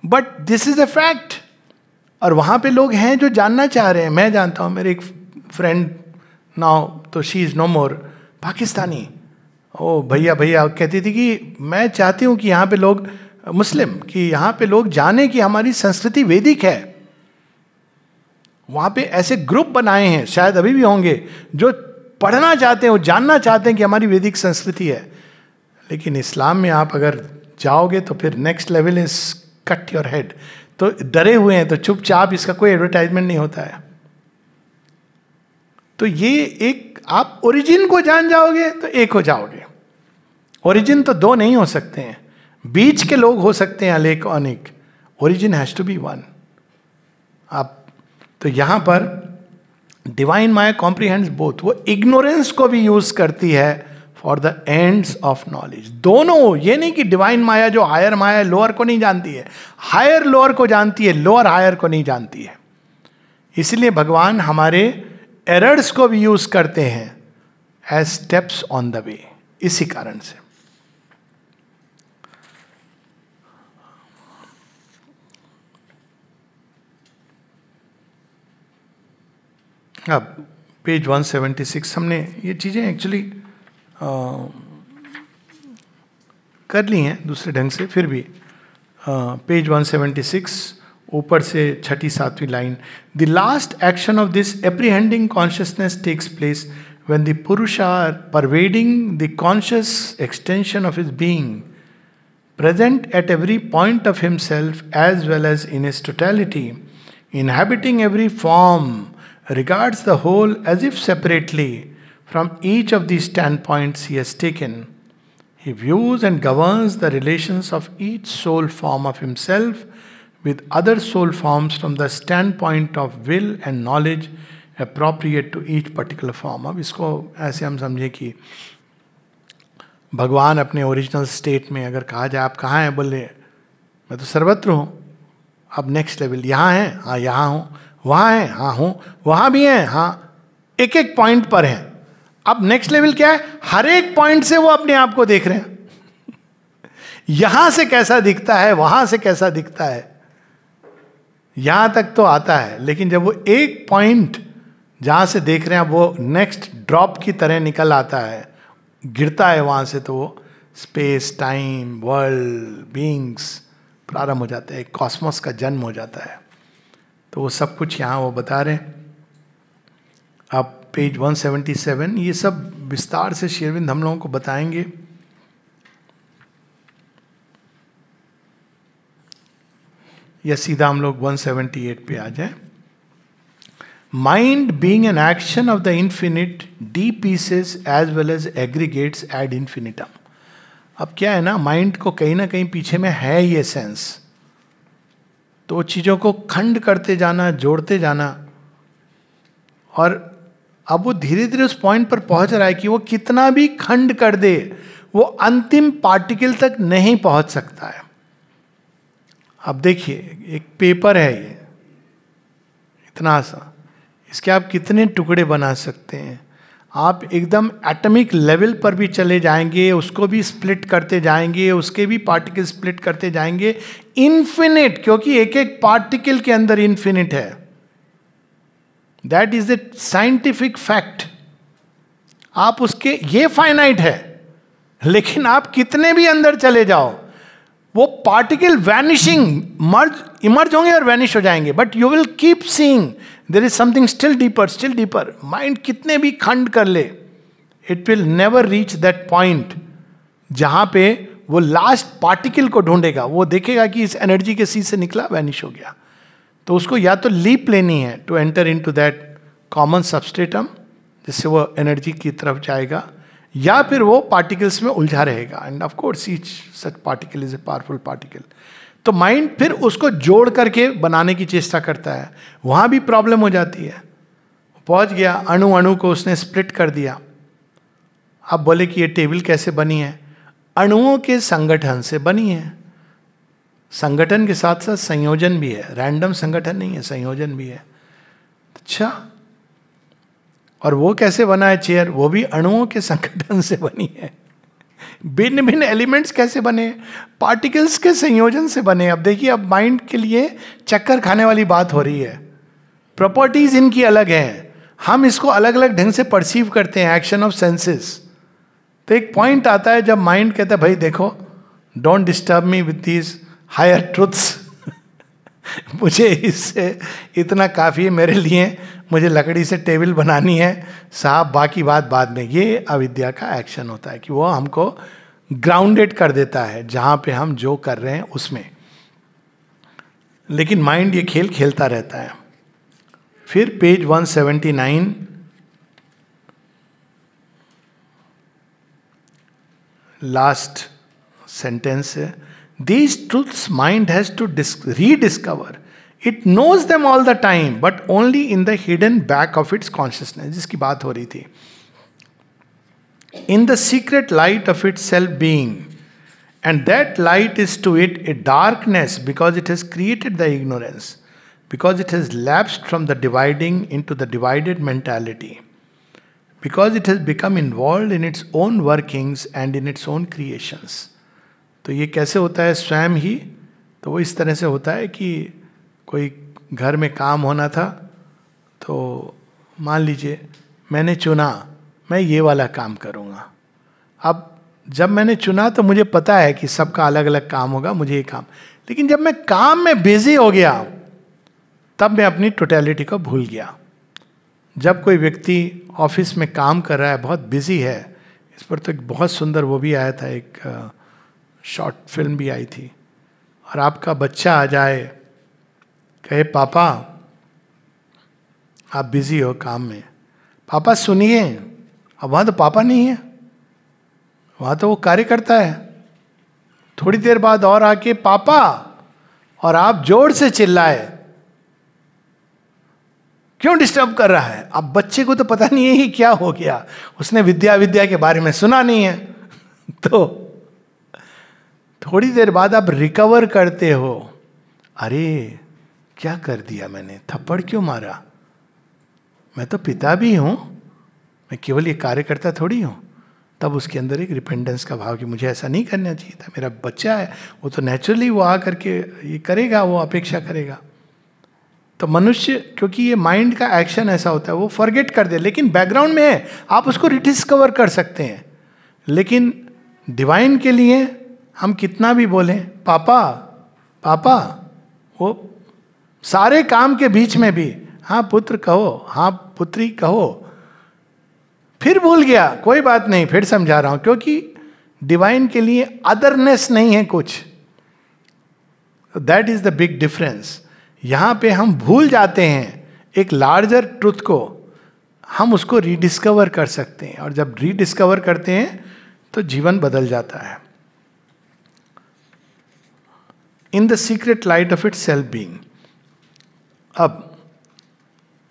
But this is a fact. और वहां पे लोग हैं जो जानना चाह रहे हैं. मैं जानता हूं, मेरे एक फ्रेंड नाउ, तो शी इज नो मोर, पाकिस्तानी. ओ भैया भैया कहती थी कि मैं चाहती हूं कि यहाँ पे लोग मुस्लिम, कि यहाँ पे लोग जाने कि हमारी संस्कृति वैदिक है. वहां पे ऐसे ग्रुप बनाए हैं, शायद अभी भी होंगे, जो पढ़ना चाहते हैं, जानना चाहते हैं कि हमारी वैदिक संस्कृति है. लेकिन इस्लाम में आप अगर जाओगे तो फिर next level is cut your head. तो डरे हुए हैं, तो चुपचाप, इसका कोई एडवर्टाइजमेंट नहीं होता है. तो ये एक, आप ओरिजिन को जान जाओगे तो एक हो जाओगे. ओरिजिन तो 2 नहीं हो सकते हैं, बीच के लोग हो सकते हैं अनेक अनेक. Origin has to be 1. आप तो यहां पर डिवाइन माया कॉम्प्रीहेंड्स बोथ. वो इग्नोरेंस को भी यूज करती है for the ends of knowledge. दोनों, ये नहीं कि डिवाइन माया जो हायर माया लोअर को नहीं जानती है, हायर लोअर को जानती है, लोअर हायर को नहीं जानती है. इसलिए भगवान हमारे एरर्स को भी यूज करते हैं as steps on the way. इसी कारण से अब पेज 176 हमने ये चीजें एक्चुअली कर ली हैं दूसरे ढंग से, फिर भी पेज 176 ऊपर से 6ठी-7वीं line. The last action of this apprehending consciousness takes place when the Purusha pervading the conscious extension of his being, present at every point of himself as well as in his totality, inhabiting every form, regards the whole as if separately from each of these standpoints he has taken. He views and governs the relations of each soul form of himself with other soul forms from the standpoint of will and knowledge appropriate to each particular form. अब इसको ऐसे हम समझें कि भगवान अपने original state में, अगर कहा जाए आप कहाँ हैं, बोले मैं तो सर्वत्र हूँ. अब नेक्स्ट लेवल, यहाँ है, हाँ यहाँ हूँ, वहाँ है, हाँ हूँ, वहाँ भी हैं, हाँ, एक एक पॉइंट पर हैं. अब नेक्स्ट लेवल क्या है? हर एक पॉइंट से वो अपने आप को देख रहे हैं. यहां से कैसा दिखता है, वहां से कैसा दिखता है, यहां तक तो आता है. लेकिन जब वो एक पॉइंट जहां से देख रहे हैं, वो नेक्स्ट ड्रॉप की तरह निकल आता है, गिरता है वहां से, तो वो स्पेस, टाइम, वर्ल्ड, बीइंग्स प्रारंभ हो जाता है, कॉस्मोस का जन्म हो जाता है. तो वो सब कुछ यहाँ वो बता रहे हैं. अब पेज 177, ये सब विस्तार से श्री अरविंद हम लोगों को बताएंगे. या सीधा हम लोग 178 पे आ जाए. Mind being an action of the infinite, the pieces as well as aggregates ad infinitum. अब क्या है ना, माइंड को कहीं ना कहीं पीछे में है ये सेंस, तो चीज़ों को खंड करते जाना, जोड़ते जाना, और अब वो धीरे धीरे उस पॉइंट पर पहुंच रहा है कि वो कितना भी खंड कर दे, वो अंतिम पार्टिकल तक नहीं पहुंच सकता है. अब देखिए एक पेपर है ये, इतना सा, इसके आप कितने टुकड़े बना सकते हैं? आप एकदम एटॉमिक लेवल पर भी चले जाएंगे, उसको भी स्प्लिट करते जाएंगे, उसके भी पार्टिकल स्प्लिट करते जाएंगे, इन्फिनिट, क्योंकि एक एक पार्टिकल के अंदर इन्फिनिट है. That is the scientific fact. आप उसके, ये फाइनाइट है, लेकिन आप कितने भी अंदर चले जाओ, वो पार्टिकल वैनिशिंग, इमर्ज होंगे और वैनिश हो जाएंगे, but you will keep seeing there is something still deeper, still deeper. Mind कितने भी खंड कर ले, it will never reach that point जहां पे वो लास्ट पार्टिकल को ढूंढेगा. वो देखेगा कि इस एनर्जी के सी से निकला, वैनिश हो गया. तो उसको या तो लीप लेनी है to enter into that common substratum, जिससे वो एनर्जी की तरफ जाएगा, या फिर वो पार्टिकल्स में उलझा रहेगा. End of course each such particle is a powerful particle. तो माइंड फिर उसको जोड़ करके बनाने की चेष्टा करता है. वहां भी प्रॉब्लम हो जाती है. पहुंच गया, अणु अणु को उसने स्प्लिट कर दिया. अब बोले कि ये टेबल कैसे बनी है? अणुओं के संगठन से बनी है. संगठन के साथ साथ संयोजन भी है, रैंडम संगठन नहीं है, संयोजन भी है. अच्छा, और वो कैसे बना है चेयर? वो भी अणुओं के संगठन से बनी है. भिन्न भिन्न एलिमेंट्स कैसे बने? पार्टिकल्स के संयोजन से बने. अब देखिए, अब माइंड के लिए चक्कर खाने वाली बात हो रही है. प्रॉपर्टीज इनकी अलग हैं, हम इसको अलग अलग ढंग से परसीव करते हैं, एक्शन ऑफ सेंसेस. तो एक पॉइंट आता है जब माइंड कहता है भाई देखो, don't disturb me with these higher truths. मुझे इससे इतना काफ़ी है मेरे लिए, मुझे लकड़ी से टेबल बनानी है साहब, बाकी बात बाद में. ये अविद्या का एक्शन होता है कि वो हमको ग्राउंडेड कर देता है जहाँ पे हम जो कर रहे हैं उसमें. लेकिन माइंड ये खेल खेलता रहता है. फिर पेज 179, लास्ट सेंटेंस है. These truths mind has to rediscover. It knows them all the time, but only in the hidden back of its consciousness, जिसकी बात हो रही थी. In the secret light of its self-being. And that light is to it a darkness because it has created the ignorance. Because it has lapsed from the dividing into the divided mentality. Because it has become involved in its own workings and in its own creations. तो ये कैसे होता है? स्वयं ही. तो वो इस तरह से होता है कि कोई घर में काम होना था, तो मान लीजिए मैंने चुना मैं ये वाला काम करूँगा. अब जब मैंने चुना तो मुझे पता है कि सबका अलग अलग काम होगा, मुझे ये काम. लेकिन जब मैं काम में बिजी हो गया, तब मैं अपनी टोटलिटी को भूल गया. जब कोई व्यक्ति ऑफिस में काम कर रहा है, बहुत बिजी है, इस पर तो एक बहुत सुंदर वो भी आया था, एक शॉर्ट फिल्म भी आई थी. और आपका बच्चा आ जाए, कहे पापा आप बिजी हो काम में, पापा सुनिए. अब वहाँ तो पापा नहीं है, वहाँ तो वो कार्य करता है. थोड़ी देर बाद और आके पापा, और आप जोर से चिल्लाए, क्यों डिस्टर्ब कर रहा है? अब बच्चे को तो पता नहीं है कि क्या हो गया, उसने विद्या के बारे में सुना नहीं है. तो थोड़ी देर बाद आप रिकवर करते हो, अरे क्या कर दिया मैंने, थप्पड़ क्यों मारा, मैं तो पिता भी हूं, मैं केवल ये कार्यकर्ता थोड़ी हूं. तब उसके अंदर एक रिपेंडेंस का भाव कि मुझे ऐसा नहीं करना चाहिए था, मेरा बच्चा है, वो तो नेचुरली वो आ करके ये करेगा, वो अपेक्षा करेगा. तो मनुष्य, क्योंकि ये माइंड का एक्शन ऐसा होता है, वो फॉरगेट कर दे, लेकिन बैकग्राउंड में है, आप उसको रिडिस्कवर कर सकते हैं. लेकिन डिवाइन के लिए हम कितना भी बोलें पापा पापा, वो सारे काम के बीच में भी हाँ पुत्र कहो, हाँ पुत्री कहो, फिर भूल गया, कोई बात नहीं, फिर समझा रहा हूं. क्योंकि डिवाइन के लिए अदरनेस नहीं है कुछ. That is the big difference. यहां पे हम भूल जाते हैं एक लार्जर ट्रुथ को, हम उसको रीडिस्कवर कर सकते हैं. और जब रीडिस्कवर करते हैं तो जीवन बदल जाता है. In the secret light of its self-being. अब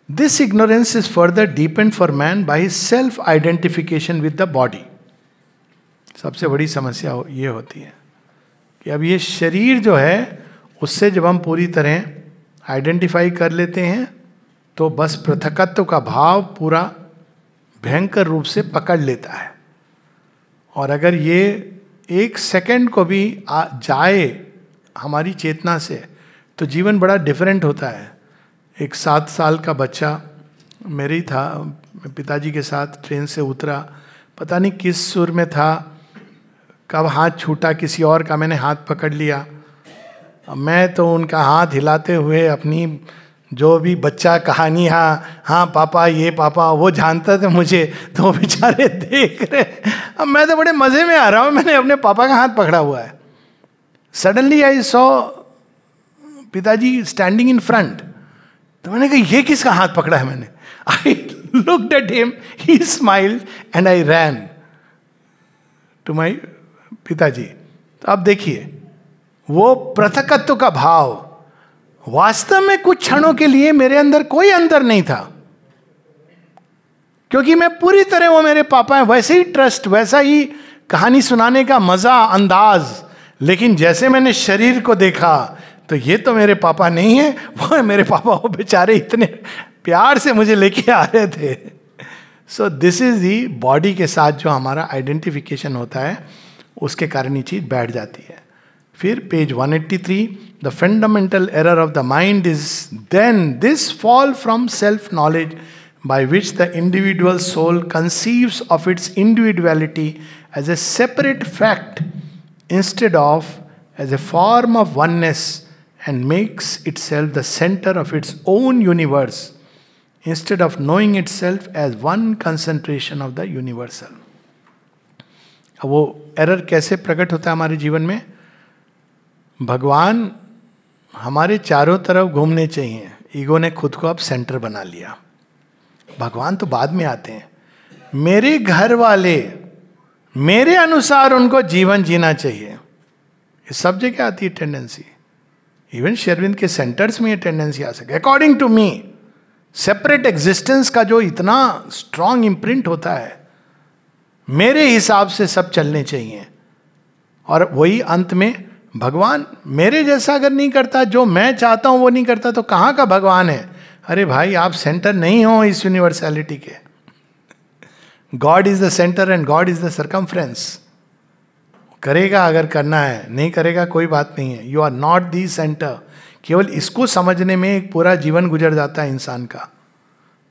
this ignorance is further deepened for man by his self-identification with the body. सबसे बड़ी समस्या ये होती है कि अब ये शरीर जो है उससे जब हम पूरी तरह आइडेंटिफाई कर लेते हैं तो बस पृथकत्व का भाव पूरा भयंकर रूप से पकड़ लेता है। और अगर ये एक सेकंड को भी जाए हमारी चेतना से तो जीवन बड़ा डिफरेंट होता है। एक 7 साल का बच्चा मेरे ही था, पिताजी के साथ ट्रेन से उतरा, पता नहीं किस सुर में था, कब हाथ छूटा किसी और का, मैंने हाथ पकड़ लिया। मैं तो उनका हाथ हिलाते हुए अपनी जो भी बच्चा कहानी, हाँ पापा ये पापा, वो जानता था मुझे, तो वो बेचारे देख रहे। अब मैं तो बड़े मजे में आ रहा हूँ, मैंने अपने पापा का हाथ पकड़ा हुआ है। सडनली आई सॉ पिताजी स्टैंडिंग इन फ्रंट, तो मैंने कहा ये किसका हाथ पकड़ा है मैंने। I looked at him, he smiled and I ran to my पिताजी। तो अब देखिए वो पृथकत्व का भाव, वास्तव में कुछ क्षणों के लिए मेरे अंदर कोई अंतर नहीं था, क्योंकि मैं पूरी तरह वो मेरे पापा हैं, वैसे ही ट्रस्ट, वैसा ही कहानी सुनाने का मजा, अंदाज। लेकिन जैसे मैंने शरीर को देखा तो ये तो मेरे पापा नहीं है, वो मेरे पापा, वो बेचारे इतने प्यार से मुझे लेके आ रहे थे। So this is the body के साथ जो हमारा आइडेंटिफिकेशन होता है, उसके कारण ये चीज बैठ जाती है। फिर page 183, the fundamental error of the mind is then this fall from self knowledge by which the individual soul conceives of its individuality as a separate fact instead of as a form of oneness and makes itself the center of its own universe instead of knowing itself as one concentration of the universal. अब वो error कैसे प्रकट होता है हमारे जीवन में? भगवान हमारे चारों तरफ घूमने चाहिए, ईगो ने खुद को अब सेंटर बना लिया। भगवान तो बाद में आते हैं। मेरे घर वाले मेरे अनुसार उनको जीवन जीना चाहिए, ये सब जगह आती है टेंडेंसी। इवन शेरविंद के सेंटर्स में ये टेंडेंसी आ सके। According to me, separate existence का जो इतना स्ट्रॉन्ग इम्प्रिंट होता है, मेरे हिसाब से सब चलने चाहिए। और वही अंत में भगवान मेरे जैसा अगर नहीं करता, जो मैं चाहता हूं वो नहीं करता, तो कहाँ का भगवान है? अरे भाई, आप सेंटर नहीं हो इस यूनिवर्सैलिटी के। God is the centre and God is the circumference. करेगा अगर करना है, नहीं करेगा कोई बात नहीं है। You are not the centre. केवल इसको समझने में एक पूरा जीवन गुजर जाता है इंसान का,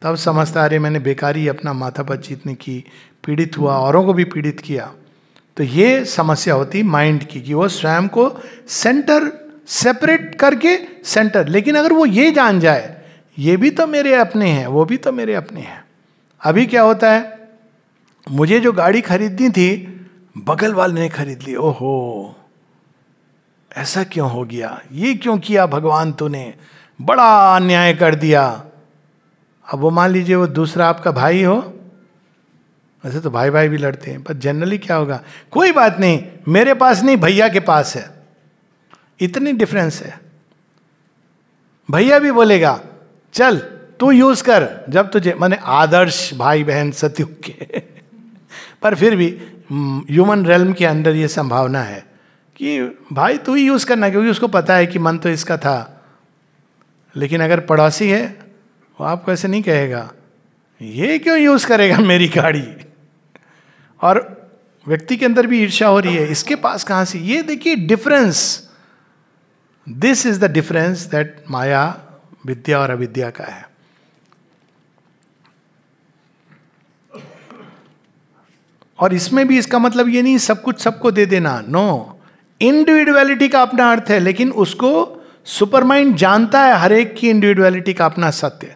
तब समझता अरे मैंने बेकारी अपना माथा पच्चीतने की, पीड़ित हुआ, औरों को भी पीड़ित किया। तो ये समस्या होती माइंड की कि वो स्वयं को सेंटर सेपरेट करके सेंटर। लेकिन अगर वो ये जान जाए ये भी तो मेरे अपने हैं, वो भी तो मेरे अपने हैं। अभी क्या होता है, मुझे जो गाड़ी खरीदनी थी बगल वाले ने खरीद ली। ओहो, ऐसा क्यों हो गया, ये क्यों किया भगवान तूने, बड़ा अन्याय कर दिया। अब वो मान लीजिए वो दूसरा आपका भाई हो, वैसे तो भाई भाई भी लड़ते हैं, पर जनरली क्या होगा, कोई बात नहीं मेरे पास नहीं भैया के पास है। इतनी डिफरेंस है। भैया भी बोलेगा चल तू यूज कर जब तुझे, माने आदर्श भाई बहन सतयुग के पर फिर भी ह्यूमन रेल्म के अंदर ये संभावना है कि भाई तू ही यूज करना, क्योंकि उसको पता है कि मन तो इसका था। लेकिन अगर पड़ोसी है वो आपको ऐसे नहीं कहेगा, ये क्यों यूज करेगा मेरी गाड़ी। और व्यक्ति के अंदर भी ईर्ष्या हो रही है, इसके पास कहां से। ये देखिए difference, this is the difference that maya vidya और अविद्या का है। और इसमें भी इसका मतलब ये नहीं सब कुछ सबको दे देना, नो। इंडिविजुअलिटी का अपना अर्थ है, लेकिन उसको सुपरमाइंड जानता है हर एक की इंडिविजुअलिटी का अपना सत्य।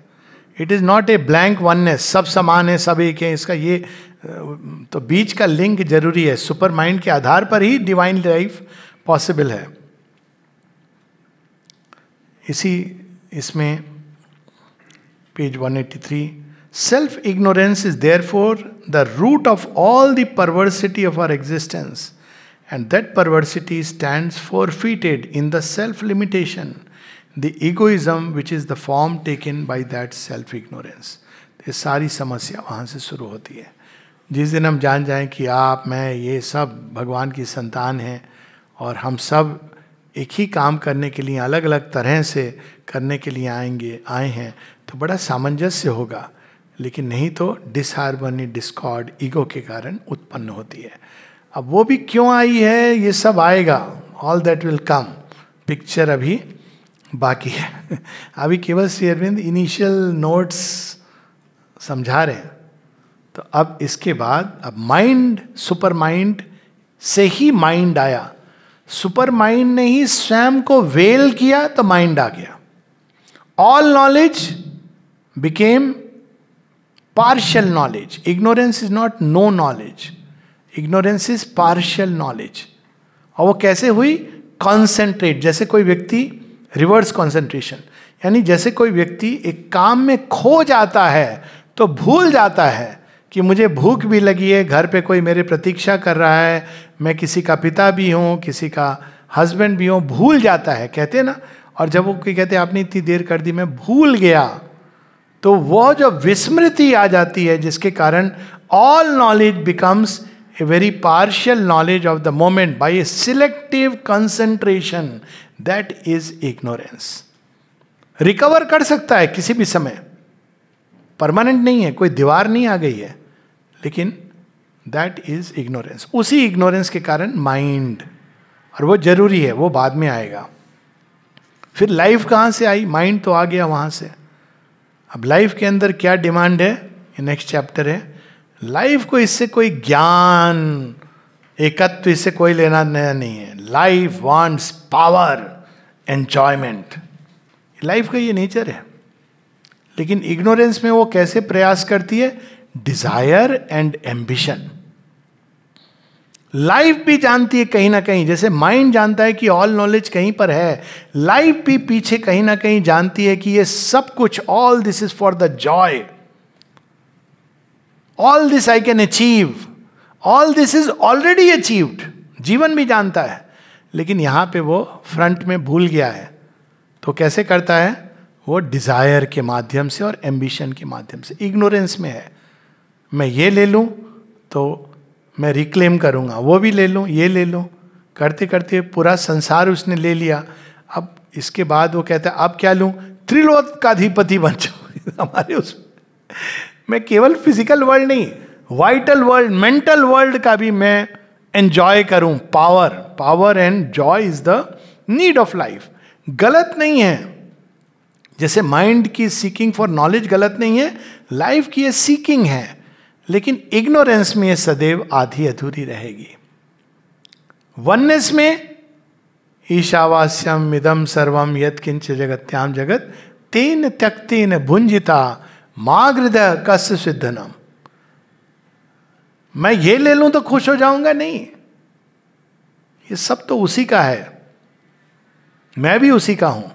It is not a blank oneness, सब समान है, सब एक है। इसका ये तो बीच का लिंक जरूरी है। सुपर माइंड के आधार पर ही डिवाइन लाइफ पॉसिबल है। इसमें page 183, self ignorance is therefore the root of all the perversity of our existence and that perversity stands forfeited in the self limitation, the egoism which is the form taken by that self ignorance. ये सारी समस्या वहाँ से शुरू होती है। जिस दिन हम जान जाएं कि आप, मैं, ये सब भगवान की संतान हैं और हम सब एक ही काम करने के लिए अलग अलग तरह से करने के लिए आए हैं तो बड़ा सामंजस्य होगा, लेकिन नहीं तो डिसहार्मनी, डिस्कॉर्ड ईगो के कारण उत्पन्न होती है। अब वो भी क्यों आई है, ये सब आएगा, all that will come. Picture अभी बाकी है। अभी केवल श्री अरविंद इनिशियल नोट्स समझा रहे हैं। तो अब इसके बाद अब माइंड, सुपर माइंड से ही माइंड आया। सुपर माइंड ने ही स्वयं को वेल किया तो माइंड आ गया। All knowledge became partial knowledge. Ignorance is not know knowledge, ignorance is partial knowledge. और वो कैसे हुई? कॉन्सेंट्रेट, जैसे कोई व्यक्ति, रिवर्स कॉन्सेंट्रेशन, यानी जैसे कोई व्यक्ति एक काम में खो जाता है तो भूल जाता है कि मुझे भूख भी लगी है, घर पे कोई मेरे प्रतीक्षा कर रहा है, मैं किसी का पिता भी हूँ, किसी का हस्बैंड भी हूँ, भूल जाता है, कहते हैं ना। और जब वो कोई कहते हैं आपने इतनी देर कर दी, मैं भूल गया, तो वो जो विस्मृति आ जाती है जिसके कारण all knowledge becomes a very partial knowledge of the moment bye A selective concentration, that is ignorance. Recover कर सकता है किसी भी समय, परमानेंट नहीं है, कोई दीवार नहीं आ गई है, लेकिन दैट इज इग्नोरेंस। उसी इग्नोरेंस के कारण माइंड, और वो जरूरी है, वो बाद में आएगा। फिर लाइफ कहाँ से आई? माइंड तो आ गया वहाँ से। अब लाइफ के अंदर क्या डिमांड है, ये नेक्स्ट चैप्टर है। लाइफ को इससे कोई ज्ञान, एकत्व, इससे कोई लेना देना नहीं है। Life wants power, enjoyment, life का ये नेचर है। लेकिन इग्नोरेंस में वो कैसे प्रयास करती है? Desire and ambition. लाइफ भी जानती है कहीं ना कहीं, जैसे माइंड जानता है कि ऑल नॉलेज कहीं पर है, लाइफ भी पीछे कहीं ना कहीं जानती है कि ये सब कुछ, all this is for the Joy, all this I can achieve, all this is already achieved. जीवन भी जानता है, लेकिन यहां पे वो फ्रंट में भूल गया है। तो कैसे करता है? वो डिजायर के माध्यम से और एम्बिशन के माध्यम से। इग्नोरेंस में है, मैं ये ले लूं तो मैं रिक्लेम करूंगा, वो भी ले लूं, ये ले लूं, करते करते पूरा संसार उसने ले लिया। अब इसके बाद वो कहता है अब क्या लूं? त्रिलोक का अधिपति बन जाऊं। हमारे उसमें मैं केवल फिजिकल वर्ल्ड नहीं, वाइटल वर्ल्ड, मेंटल वर्ल्ड का भी मैं एंजॉय करूं। Power and Joy is the need of life. गलत नहीं है, जैसे माइंड की सीकिंग फॉर नॉलेज गलत नहीं है, लाइफ की ये सीकिंग है, लेकिन इग्नोरेंस में ये सदैव आधी अधूरी रहेगी। वननेस में ईशावास्यम इदम सर्वम यत् किंच जगत्याम जगत तेन त्यक्तेन भुंजिता माग्रद कस्य सिद्धनम। मैं ये ले लूं तो खुश हो जाऊंगा, नहीं, ये सब तो उसी का है, मैं भी उसी का हूं।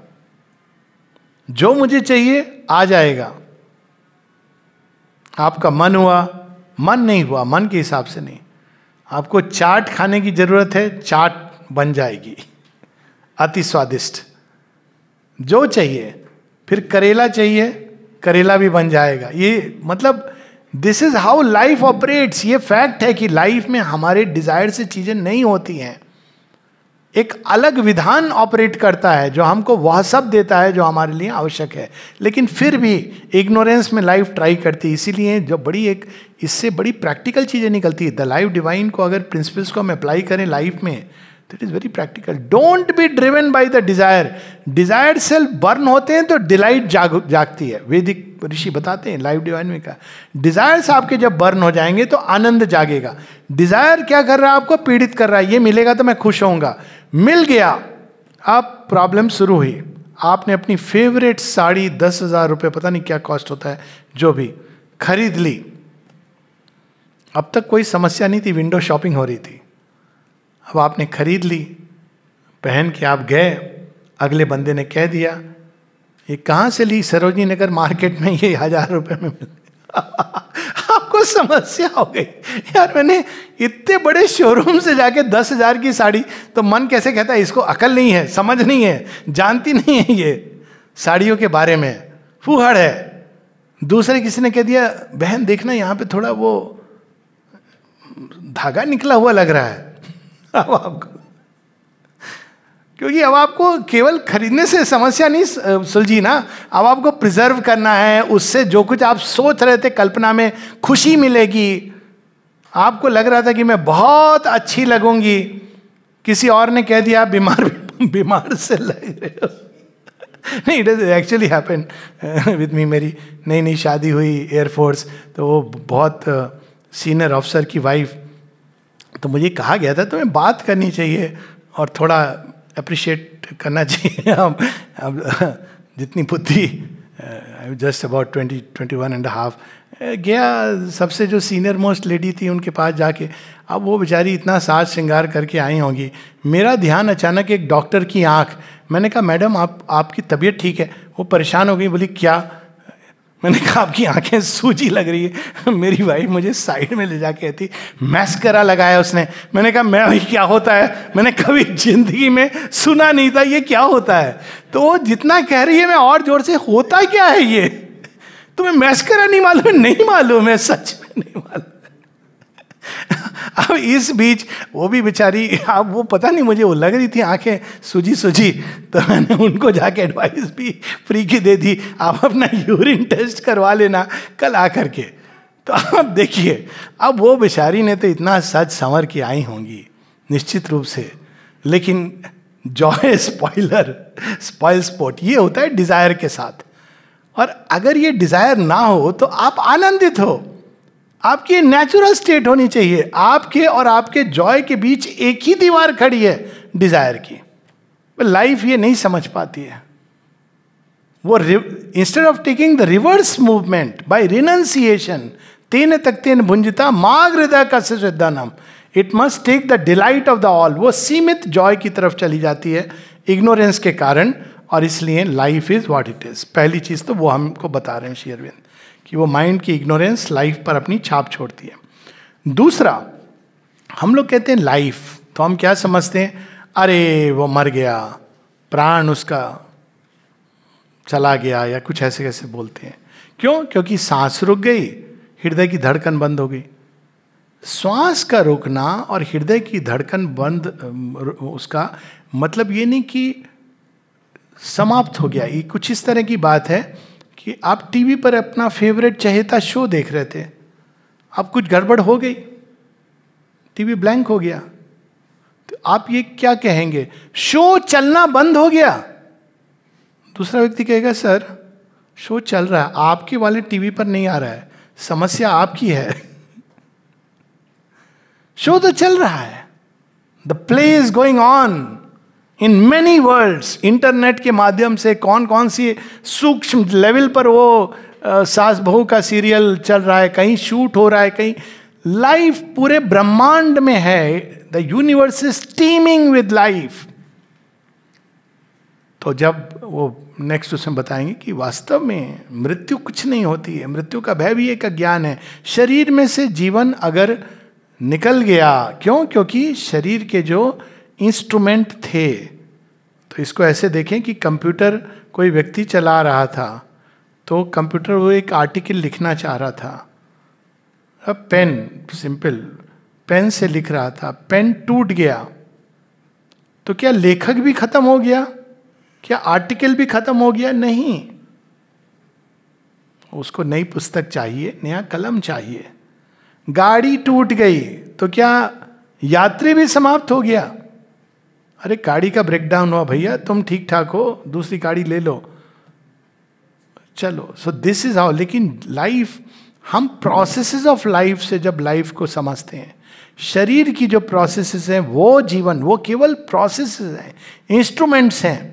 जो मुझे चाहिए आ जाएगा। आपका मन हुआ, मन नहीं हुआ, मन के हिसाब से नहीं। आपको चाट खाने की जरूरत है, चाट बन जाएगी, अति स्वादिष्ट, जो चाहिए। फिर करेला चाहिए, करेला भी बन जाएगा। ये मतलब this is how life operates. ये फैक्ट है कि लाइफ में हमारे डिजायर से चीजें नहीं होती हैं, एक अलग विधान ऑपरेट करता है जो हमको वह सब देता है जो हमारे लिए आवश्यक है। लेकिन फिर भी इग्नोरेंस में लाइफ ट्राई करती है। इसीलिए जो बड़ी एक इससे बड़ी प्रैक्टिकल चीजें निकलती है। द लाइफ डिवाइन को अगर प्रिंसिपल्स को हम अप्लाई करें लाइफ में, तो it is very practical. Don't be driven by the desire. Desire self burn होते हैं तो डिलाइट जागती है। वैदिक ऋषि बताते हैं लाइफ डिवाइन में का, डिजायर्स आपके जब बर्न हो जाएंगे तो आनंद जागेगा। डिजायर क्या कर रहा है? आपको पीड़ित कर रहा है। ये मिलेगा तो मैं खुश होऊंगा, मिल गया, अब प्रॉब्लम शुरू हुई। आपने अपनी फेवरेट साड़ी 10,000 रुपये, पता नहीं क्या कॉस्ट होता है, जो भी खरीद ली। अब तक कोई समस्या नहीं थी, विंडो शॉपिंग हो रही थी। अब आपने खरीद ली, पहन के आप गए, अगले बंदे ने कह दिया ये कहाँ से ली? सरोजनी नगर मार्केट में, ये 1,000 रुपये में मिल। आपको समस्या हो गई, यार मैंने इतने बड़े शोरूम से जाके 10,000 की साड़ी, तो मन कैसे कहता है इसको अकल नहीं है, समझ नहीं है, जानती नहीं है ये साड़ियों के बारे में, फूहड़ है। दूसरे किसी ने कह दिया बहन देखना यहाँ पे थोड़ा वो धागा निकला हुआ लग रहा है। अब आपको क्योंकि अब आपको केवल खरीदने से समस्या नहीं सुलझी ना, अब आपको प्रिजर्व करना है, उससे जो कुछ आप सोच रहे थे कल्पना में खुशी मिलेगी। आपको लग रहा था कि मैं बहुत अच्छी लगूंगी, किसी और ने कह दिया आप बीमार से लग रहे हो। नहीं, it actually happen with me. मेरी नई नई शादी हुई एयरफोर्स, तो वो बहुत सीनियर ऑफिसर की वाइफ, तो मुझे कहा गया था तुम्हें बात करनी चाहिए और थोड़ा अप्रिशिएट करना चाहिए। अब जितनी बुद्धि, जस्ट अबाउट 21.5 गया, सबसे जो सीनियर मोस्ट लेडी थी उनके पास जाके, अब वो बेचारी इतना साज श्रृंगार करके आई होंगी, मेरा ध्यान अचानक एक डॉक्टर की आंख। मैंने कहा मैडम आपकी तबीयत ठीक है? वो परेशान हो गई, बोली क्या? मैंने कहा आपकी आंखें सूजी लग रही है। मेरी वाइफ मुझे साइड में ले जाके कहती मैस्करा लगाया उसने। मैंने कहा मैं, क्या होता है? मैंने कभी जिंदगी में सुना नहीं था, ये क्या होता है? तो वो जितना कह रही है मैं और जोर से, होता क्या है ये? तुम्हें मैस्करा नहीं मालूम है? नहीं मालूम है, सच में नहीं मालूम। अब इस बीच वो भी बेचारी, अब वो पता नहीं, मुझे वो लग रही थी आंखें सूजी सूजी, तो मैंने उनको जाके एडवाइस भी फ्री की दे दी, आप अपना यूरिन टेस्ट करवा लेना कल आकर के। तो आप देखिए, अब वो बेचारी ने तो इतना सच संवर के आई होंगी निश्चित रूप से, लेकिन जॉय स्पॉइल स्पोर्ट, ये होता है डिजायर के साथ। और अगर ये डिजायर ना हो तो आप आनंदित हो, आपकी नेचुरल स्टेट होनी चाहिए। आपके और आपके जॉय के बीच एक ही दीवार खड़ी है, डिजायर की। लाइफ ये नहीं समझ पाती है। वो instead of taking the reverse movement by renunciation, तेन तक्तेन भुंजिता माग हृदय का सिद्धानम, it must take the delight of the all. वो सीमित जॉय की तरफ चली जाती है इग्नोरेंस के कारण, और इसलिए life is what it is. पहली चीज तो वो हमको बता रहे हैं श्री अरविंद, कि वो माइंड की इग्नोरेंस लाइफ पर अपनी छाप छोड़ती है। दूसरा, हम लोग कहते हैं लाइफ, तो हम क्या समझते हैं? अरे वो मर गया, प्राण उसका चला गया, या कुछ ऐसे कैसे बोलते हैं। क्यों? क्योंकि सांस रुक गई, हृदय की धड़कन बंद हो गई। श्वास का रुकना और हृदय की धड़कन बंद, उसका मतलब ये नहीं कि समाप्त हो गया। ये कुछ इस तरह की बात है कि आप टीवी पर अपना फेवरेट चहेता शो देख रहे थे, अब कुछ गड़बड़ हो गई, टीवी ब्लैंक हो गया, तो आप ये क्या कहेंगे? शो चलना बंद हो गया। दूसरा व्यक्ति कहेगा सर शो चल रहा है, आपके वाले टीवी पर नहीं आ रहा है, समस्या आपकी है। शो तो चल रहा है, the play is going on in many world's. Internet के माध्यम से कौन कौन सी सूक्ष्म लेवल पर वो सास बहू का सीरियल चल रहा है, कहीं शूट हो रहा है, कहीं लाइफ पूरे ब्रह्मांड में है। The universe is teeming with life. तो जब वो नेक्स्ट उसमें बताएंगे कि वास्तव में मृत्यु कुछ नहीं होती है, मृत्यु का भय भी एक अज्ञान है। शरीर में से जीवन अगर निकल गया, क्यों? क्योंकि शरीर के जो इंस्ट्रूमेंट थे, तो इसको ऐसे देखें कि कंप्यूटर कोई व्यक्ति चला रहा था, तो कंप्यूटर वो एक आर्टिकल लिखना चाह रहा था, अब पेन, सिंपल पेन से लिख रहा था, पेन टूट गया, तो क्या लेखक भी खत्म हो गया? क्या आर्टिकल भी खत्म हो गया? नहीं, उसको नई पुस्तक चाहिए, नया कलम चाहिए। गाड़ी टूट गई तो क्या यात्री भी समाप्त हो गया? अरे गाड़ी का ब्रेकडाउन हुआ भैया, तुम ठीक ठाक हो, दूसरी गाड़ी ले लो, चलो। So this is how. लेकिन लाइफ, हम प्रोसेसेस ऑफ लाइफ से जब लाइफ को समझते हैं, शरीर की जो प्रोसेसेस हैं वो जीवन, वो केवल प्रोसेसेस हैं, इंस्ट्रूमेंट्स हैं।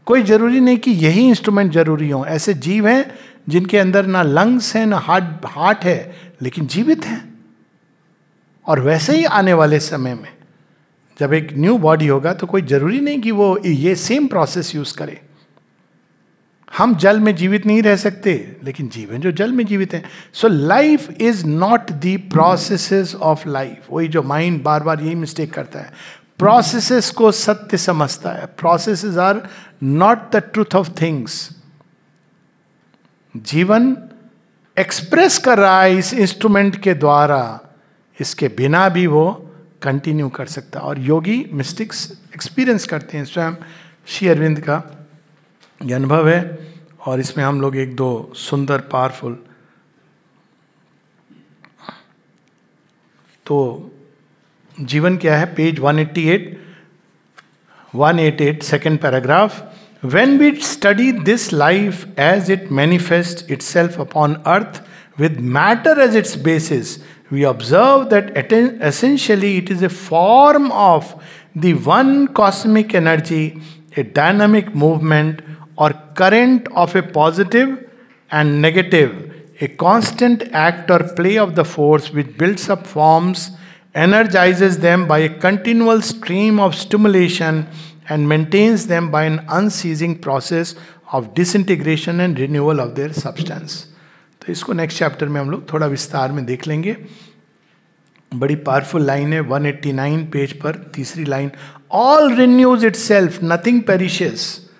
कोई जरूरी नहीं कि यही इंस्ट्रूमेंट जरूरी हो। ऐसे जीव हैं जिनके अंदर ना लंग्स हैं ना हार्ट है, लेकिन जीवित हैं। और वैसे ही आने वाले समय में जब एक न्यू बॉडी होगा तो कोई जरूरी नहीं कि वो ये सेम प्रोसेस यूज करे। हम जल में जीवित नहीं रह सकते, लेकिन जीव हैं जो जल में जीवित हैं। So life is not the processes of life. वही जो माइंड बार बार यही मिस्टेक करता है, प्रोसेसेस को सत्य समझता है। Processes are not the truth of things. जीवन एक्सप्रेस कर रहा है इस इंस्ट्रूमेंट के द्वारा, इसके बिना भी वो कंटिन्यू कर सकता। और योगी मिस्टिक्स एक्सपीरियंस करते हैं, स्वयं श्री अरविंद का ये अनुभव है। और इसमें हम लोग एक दो सुंदर पावरफुल, तो जीवन क्या है, page 188 second paragraph. When we study this life as it manifests itself upon earth with matter as its basis, we observe that essentially it is a form of the one cosmic energy, a dynamic movement or current of a positive and negative, a constant act or play of the force which builds up forms, energizes them by a continual stream of stimulation, and maintains them by an unceasing process of disintegration and renewal of their substance। तो इसको next chapter में हम लोग थोड़ा विस्तार में देख लेंगे। बड़ी पावरफुल लाइन है 189 पेज पर, तीसरी line, all renews itself nothing perishes.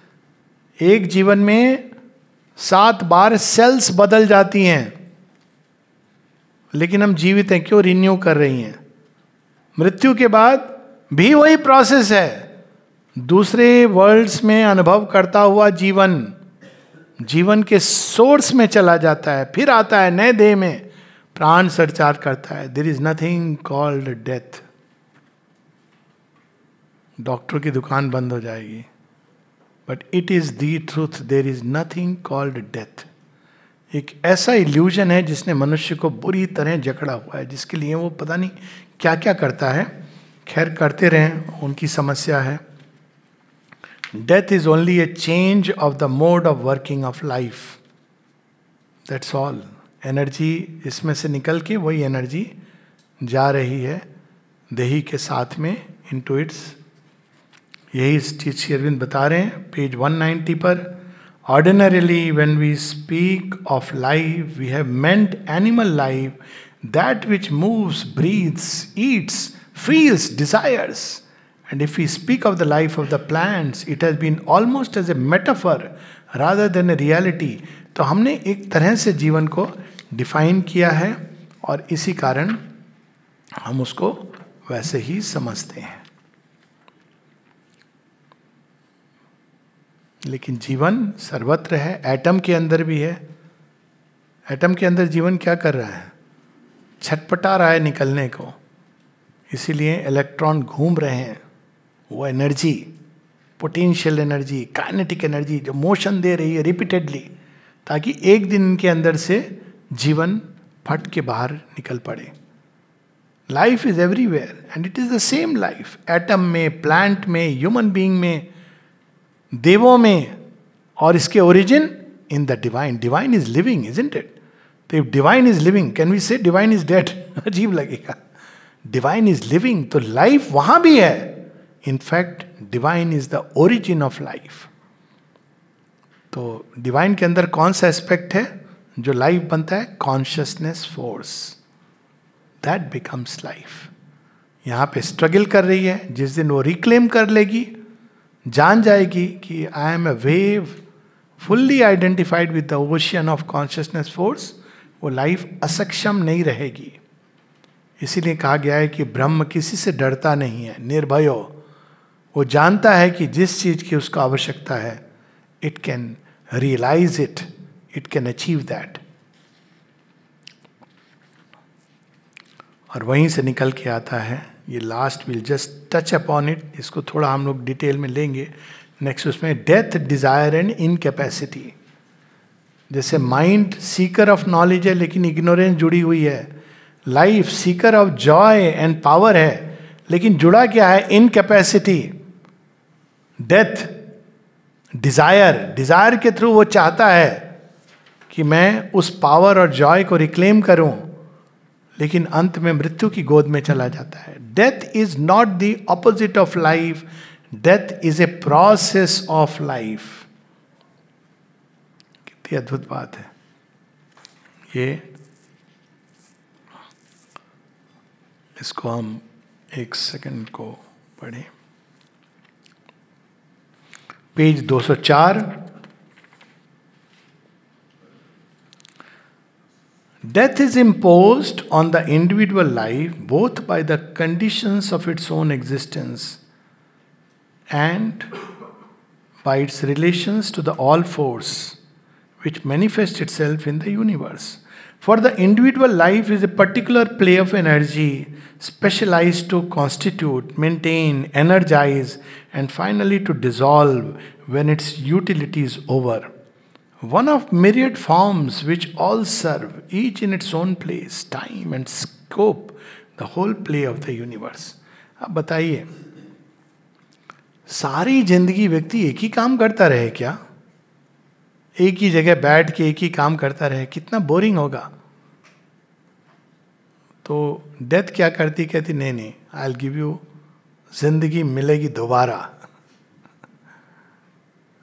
एक जीवन में 7 बार सेल्स बदल जाती हैं, लेकिन हम जीवित हैं, क्यों? रिन्यू कर रही हैं। मृत्यु के बाद भी वही प्रोसेस है, दूसरे वर्ल्ड्स में अनुभव करता हुआ जीवन के सोर्स में चला जाता है, फिर आता है नए देह में, प्राण संचार करता है। There is nothing called death. Doctor की दुकान बंद हो जाएगी, but it is the truth, there is nothing called death. एक ऐसा इल्यूजन है जिसने मनुष्य को बुरी तरह जकड़ा हुआ है, जिसके लिए वो पता नहीं क्या क्या करता है। खैर, करते रहें, उनकी समस्या है। Death is only a change of the mode of working of life. That's all. Energy इसमें से निकल के वही एनर्जी जा रही है देही के साथ में into its, यही चीज श्री अरविंद बता रहे हैं पेज 190 पर। Ordinarily when we speak of life we have meant animal life, that which moves, breathes, eats, feels, desires. And if we speak of the life of the plants, it has been almost as a metaphor rather than a reality. तो हमने एक तरह से जीवन को define किया है और इसी कारण हम उसको वैसे ही समझते हैं। लेकिन जीवन सर्वत्र है, एटम के अंदर भी है। एटम के अंदर जीवन क्या कर रहा है? छटपटा रहा है निकलने को, इसीलिए इलेक्ट्रॉन घूम रहे हैं। वो energy, potential energy, kinetic energy जो मोशन दे रही है रिपीटेडली, ताकि एक दिन के अंदर से जीवन फट के बाहर निकल पड़े। Life is everywhere and it is the same life, atom में, प्लांट में, ह्यूमन बीइंग में, देवों में, और इसके origin in the divine. Divine is living, isn't it? तो if divine is living, can we say divine is dead? अजीब लगेगा। डिवाइन इज लिविंग, तो लाइफ वहां भी है। In fact, divine is the origin of life. तो divine के अंदर कौन सा एस्पेक्ट है जो लाइफ बनता है? Consciousness force, that becomes life. यहाँ पे स्ट्रगल कर रही है, जिस दिन वो रिक्लेम कर लेगी, जान जाएगी कि I am a wave fully identified with the ocean of consciousness force, वो लाइफ असक्षम नहीं रहेगी। इसीलिए कहा गया है कि ब्रह्म किसी से डरता नहीं है, निर्भय हो। वो जानता है कि जिस चीज की उसको आवश्यकता है, it can realise it, it can achieve that. और वहीं से निकल के आता है ये last, will just touch upon it, इसको थोड़ा हम लोग डिटेल में लेंगे नेक्स्ट। उसमें डेथ, डिजायर एंड इनकैपेसिटी। जैसे माइंड सीकर ऑफ नॉलेज है लेकिन इग्नोरेंस जुड़ी हुई है, life seeker of joy and power है लेकिन जुड़ा क्या है? इनकैपेसिटी। डेथ, डिजायर, डिजायर के थ्रू वो चाहता है कि मैं उस पावर और जॉय को रिक्लेम करूं, लेकिन अंत में मृत्यु की गोद में चला जाता है। Death is not the opposite of life, death is a process of life. कितनी अद्भुत बात है ये। इसको हम एक सेकंड को पढ़ें। Page 204। Death is imposed on the individual life both by the conditions of its own existence and by its relations to the all force which manifests itself in the universe. For the individual life is a particular play of energy specialized to constitute, maintain, energize, and finally to dissolve when its utility is over. One of myriad forms which all serve, each in its own place, time and scope, the whole play of the universe. अब बताइए, सारी जिंदगी व्यक्ति एक ही काम करता रहे क्या? एक ही जगह बैठ के एक ही काम करता रहे, कितना बोरिंग होगा. तो डेथ क्या करती, कहती नहीं नहीं, आई विल गिव यू, जिंदगी मिलेगी दोबारा.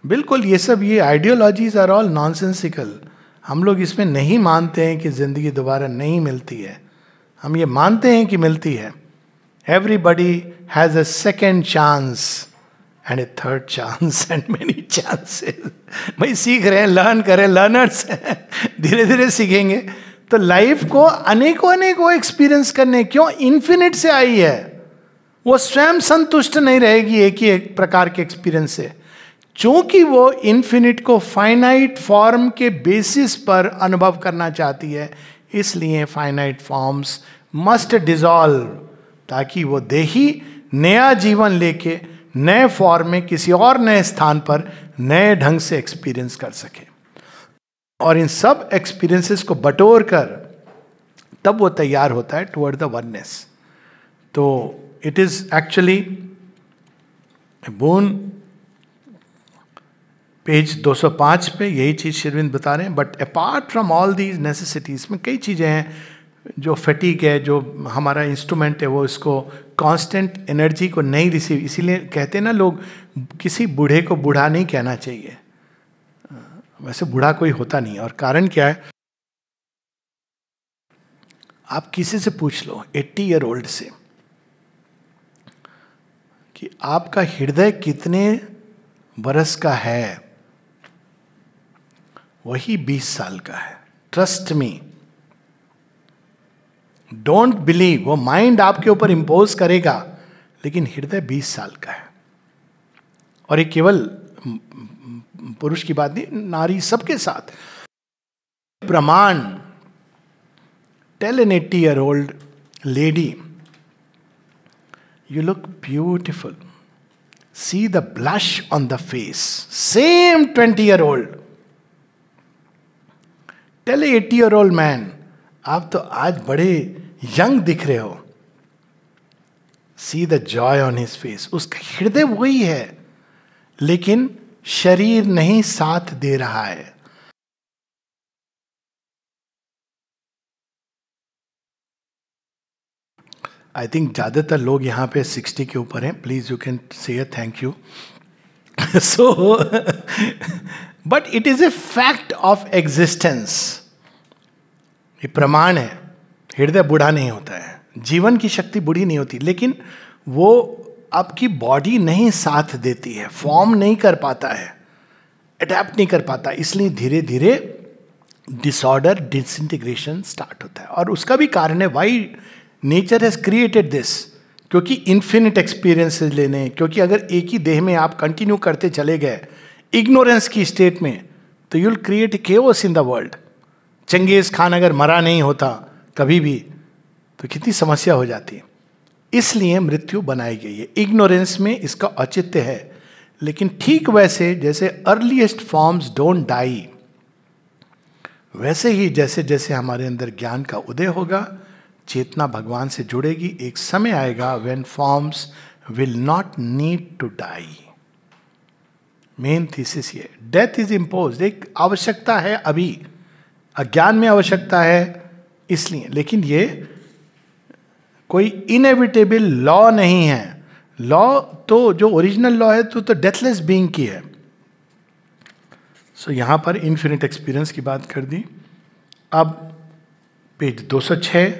बिल्कुल ये सब, ये आइडियोलॉजीज आर ऑल नॉनसेंसिकल. हम लोग इसमें नहीं मानते हैं कि जिंदगी दोबारा नहीं मिलती है, हम ये मानते हैं कि मिलती है. Everybody has a second chance and A third chance and many chances. भाई सीख रहे हैं, लर्न करें, लर्नर्स हैं, धीरे धीरे सीखेंगे. तो लाइफ को अनेकों अनेकों एक्सपीरियंस करने, क्यों? इन्फिनिट से आई है. वो स्वयं संतुष्ट नहीं रहेगी एक ही एक प्रकार के एक्सपीरियंस से. चूंकि वो इन्फिनिट को फाइनाइट फॉर्म के बेसिस पर अनुभव करना चाहती है, इसलिए फाइनाइट फॉर्म्स मस्ट डिसॉल्व, ताकि वो देही नया जीवन लेके नए फॉर्म में किसी और नए स्थान पर नए ढंग से एक्सपीरियंस कर सके. और इन सब एक्सपीरियंसेस को बटोर कर तब वो तैयार होता है टुवर्ड द वननेस. तो it is actually bone. Page 205 पे यही चीज श्री अरविंद बता रहे हैं. But apart from all these necessities, में कई चीजें हैं. जो फटीक है, जो हमारा इंस्ट्रूमेंट है, वो इसको कांस्टेंट एनर्जी को नहीं रिसीव, इसीलिए कहते हैं ना लोग, किसी बूढ़े को बूढ़ा नहीं कहना चाहिए. वैसे बूढ़ा कोई होता नहीं. और कारण क्या है? आप किसी से पूछ लो 80 ईयर ओल्ड से कि आपका हृदय कितने बरस का है, वही 20 साल का है. Trust me, don't believe. वो माइंड आपके ऊपर इंपोज करेगा, लेकिन हृदय 20 साल का है. और ये केवल पुरुष की बात नहीं, नारी सबके साथ प्रमाण. Tell an 80 year old lady, you look beautiful, see the blush on the face. Same 20 year old. Tell 80 year old man, आप तो आज बड़े यंग दिख रहे हो. See the joy on his face. उसका हृदय वही है, लेकिन शरीर नहीं साथ दे रहा है. आई थिंक ज्यादातर लोग यहां पे 60 के ऊपर हैं. Please you can say a thank you. So but it is a fact of existence. ये प्रमाण है. हृदय बूढ़ा नहीं होता है, जीवन की शक्ति बूढ़ी नहीं होती, लेकिन वो आपकी बॉडी नहीं साथ देती है, फॉर्म नहीं कर पाता है, अडेप्ट नहीं कर पाता. इसलिए धीरे धीरे डिसऑर्डर, डिसइंटीग्रेशन स्टार्ट होता है. और उसका भी कारण है Y nature has created this. क्योंकि इन्फिनिट एक्सपीरियंसेस लेने, क्योंकि अगर एक ही देह में आप कंटिन्यू करते चले गए इग्नोरेंस की स्टेट में, तो you will create chaos in the world. Genghis Khan अगर मरा नहीं होता कभी भी, तो कितनी समस्या हो जाती है. इसलिए मृत्यु बनाई गई है. इग्नोरेंस में इसका औचित्य है. लेकिन ठीक वैसे जैसे अर्लीस्ट फॉर्म्स डोंट डाई, वैसे ही जैसे जैसे हमारे अंदर ज्ञान का उदय होगा, चेतना भगवान से जुड़ेगी, एक समय आएगा when forms will not need to die. Main thesis ये, डेथ इज इम्पोज्ड. एक आवश्यकता है, अभी अज्ञान में आवश्यकता है इसलिए, लेकिन ये कोई इनएविटेबल लॉ नहीं है. लॉ तो जो ओरिजिनल लॉ है तो डेथलेस बीइंग की है. सो यहां पर इन्फिनिट एक्सपीरियंस की बात कर दी. अब page 206.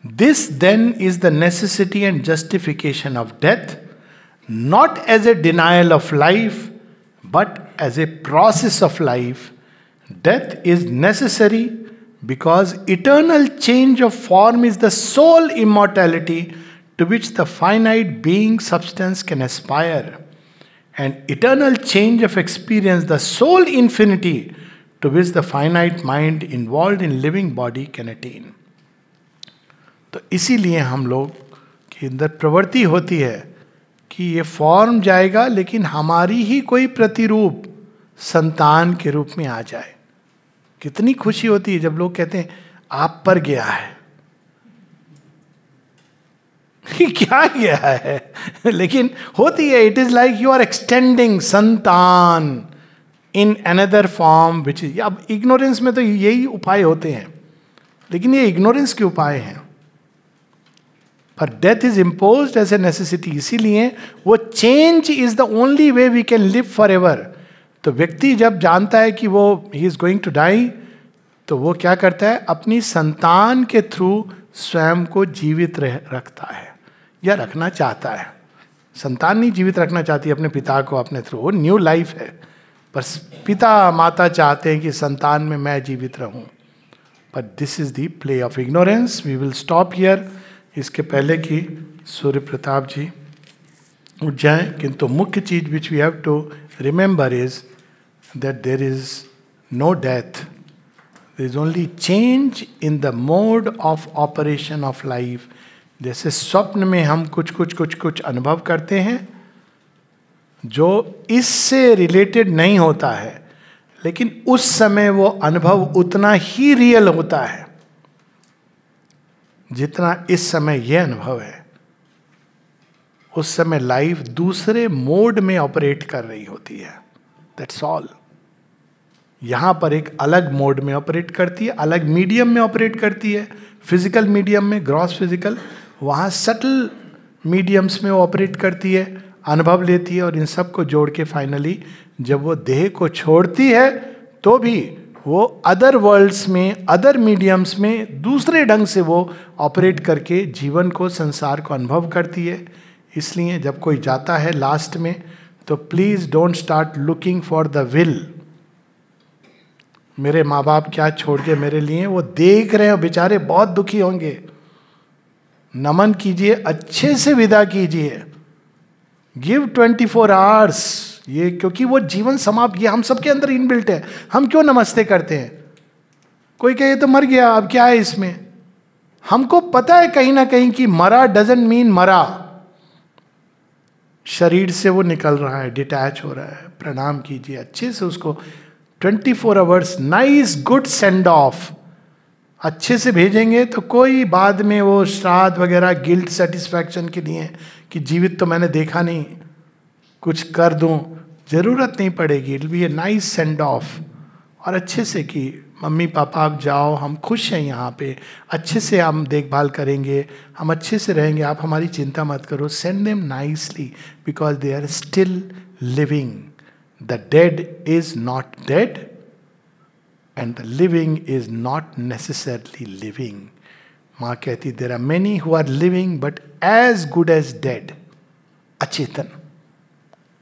This then is the necessity and justification of death, not as a denial of life but as a process of life. Death is necessary because eternal change of form is the sole immortality to which the finite being substance can aspire, and eternal change of experience the sole infinity to which the finite mind involve in living body can attain. तो इसीलिए हम लोग के अंदर प्रवृत्ति होती है कि ये फॉर्म जाएगा, लेकिन हमारी ही कोई प्रतिरूप संतान के रूप में आ जाए. कितनी खुशी होती है जब लोग कहते हैं आप पर गया है. क्या गया है? लेकिन होती है. It is like you are extending santan in another form which is. अब इग्नोरेंस में तो यही उपाय होते हैं, लेकिन ये इग्नोरेंस के उपाय हैं. पर death is imposed as a necessity. इसीलिए वो change is the only way we can live for ever. तो व्यक्ति जब जानता है कि वो he is going to die, तो वो क्या करता है? अपनी संतान के थ्रू स्वयं को जीवित रखता है या रखना चाहता है. संतान नहीं जीवित रखना चाहती अपने पिता को अपने थ्रू. वो न्यू लाइफ है, पर पिता माता चाहते हैं कि संतान में मैं जीवित रहूं. पर this is the play of ignorance. We will stop here. इसके पहले कि सूर्य प्रताप जी उठ जाएं, किंतु मुख्य चीज which we have to remember is that there is no death. There is only change in the mode of operation of life. जैसे स्वप्न में हम कुछ अनुभव करते हैं जो इससे रिलेटेड नहीं होता है, लेकिन उस समय वो अनुभव उतना ही रियल होता है जितना इस समय यह अनुभव है. उस समय लाइफ दूसरे मोड में ऑपरेट कर रही होती है. That's all. यहां पर एक अलग मोड में ऑपरेट करती है, अलग मीडियम में ऑपरेट करती है. फिजिकल मीडियम में, ग्रॉस फिजिकल. वहां सटल मीडियम्स में वो ऑपरेट करती है, अनुभव लेती है, और इन सब को जोड़ के फाइनली जब वो देह को छोड़ती है तो भी वो अदर वर्ल्ड्स में, अदर मीडियम्स में दूसरे ढंग से वो ऑपरेट करके जीवन को, संसार को अनुभव करती है. इसलिए जब कोई जाता है लास्ट में, तो please don't start looking for the will. मेरे माँ बाप क्या छोड़ के मेरे लिए, वो देख रहे हैं, बेचारे बहुत दुखी होंगे. नमन कीजिए, अच्छे से विदा कीजिए. Give 24 hours. ये क्योंकि वो जीवन समाप्त, ये हम सबके अंदर इनबिल्ट है. हम क्यों नमस्ते करते हैं? कोई कहे तो मर गया, अब क्या है इसमें? हमको पता है कहीं ना कहीं कि मरा डजंट मीन मरा. शरीर से वो निकल रहा है, डिटैच हो रहा है. प्रणाम कीजिए अच्छे से उसको. 24 hours nice good send off अच्छे से भेजेंगे तो कोई बाद में वो श्राद्ध वगैरह गिल्ट सेटिस्फैक्शन के लिए कि जीवित तो मैंने देखा नहीं, कुछ कर दूं, जरूरत नहीं पड़ेगी. It be a nice send off. और अच्छे से कि मम्मी पापा आप जाओ, हम खुश हैं यहाँ पे, अच्छे से हम देखभाल करेंगे, हम अच्छे से रहेंगे, आप हमारी चिंता मत करो. Send them nicely because they are still living. The dead is not dead and the living is not necessarily living. माँ कहती there are many who are living but as good as dead, अचेतन.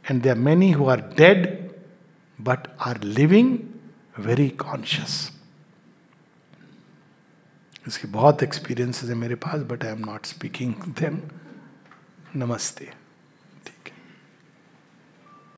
And there are many who are dead but are living very conscious. इसके बहुत experiences है मेरे पास, but I am not speaking them. नमस्ते.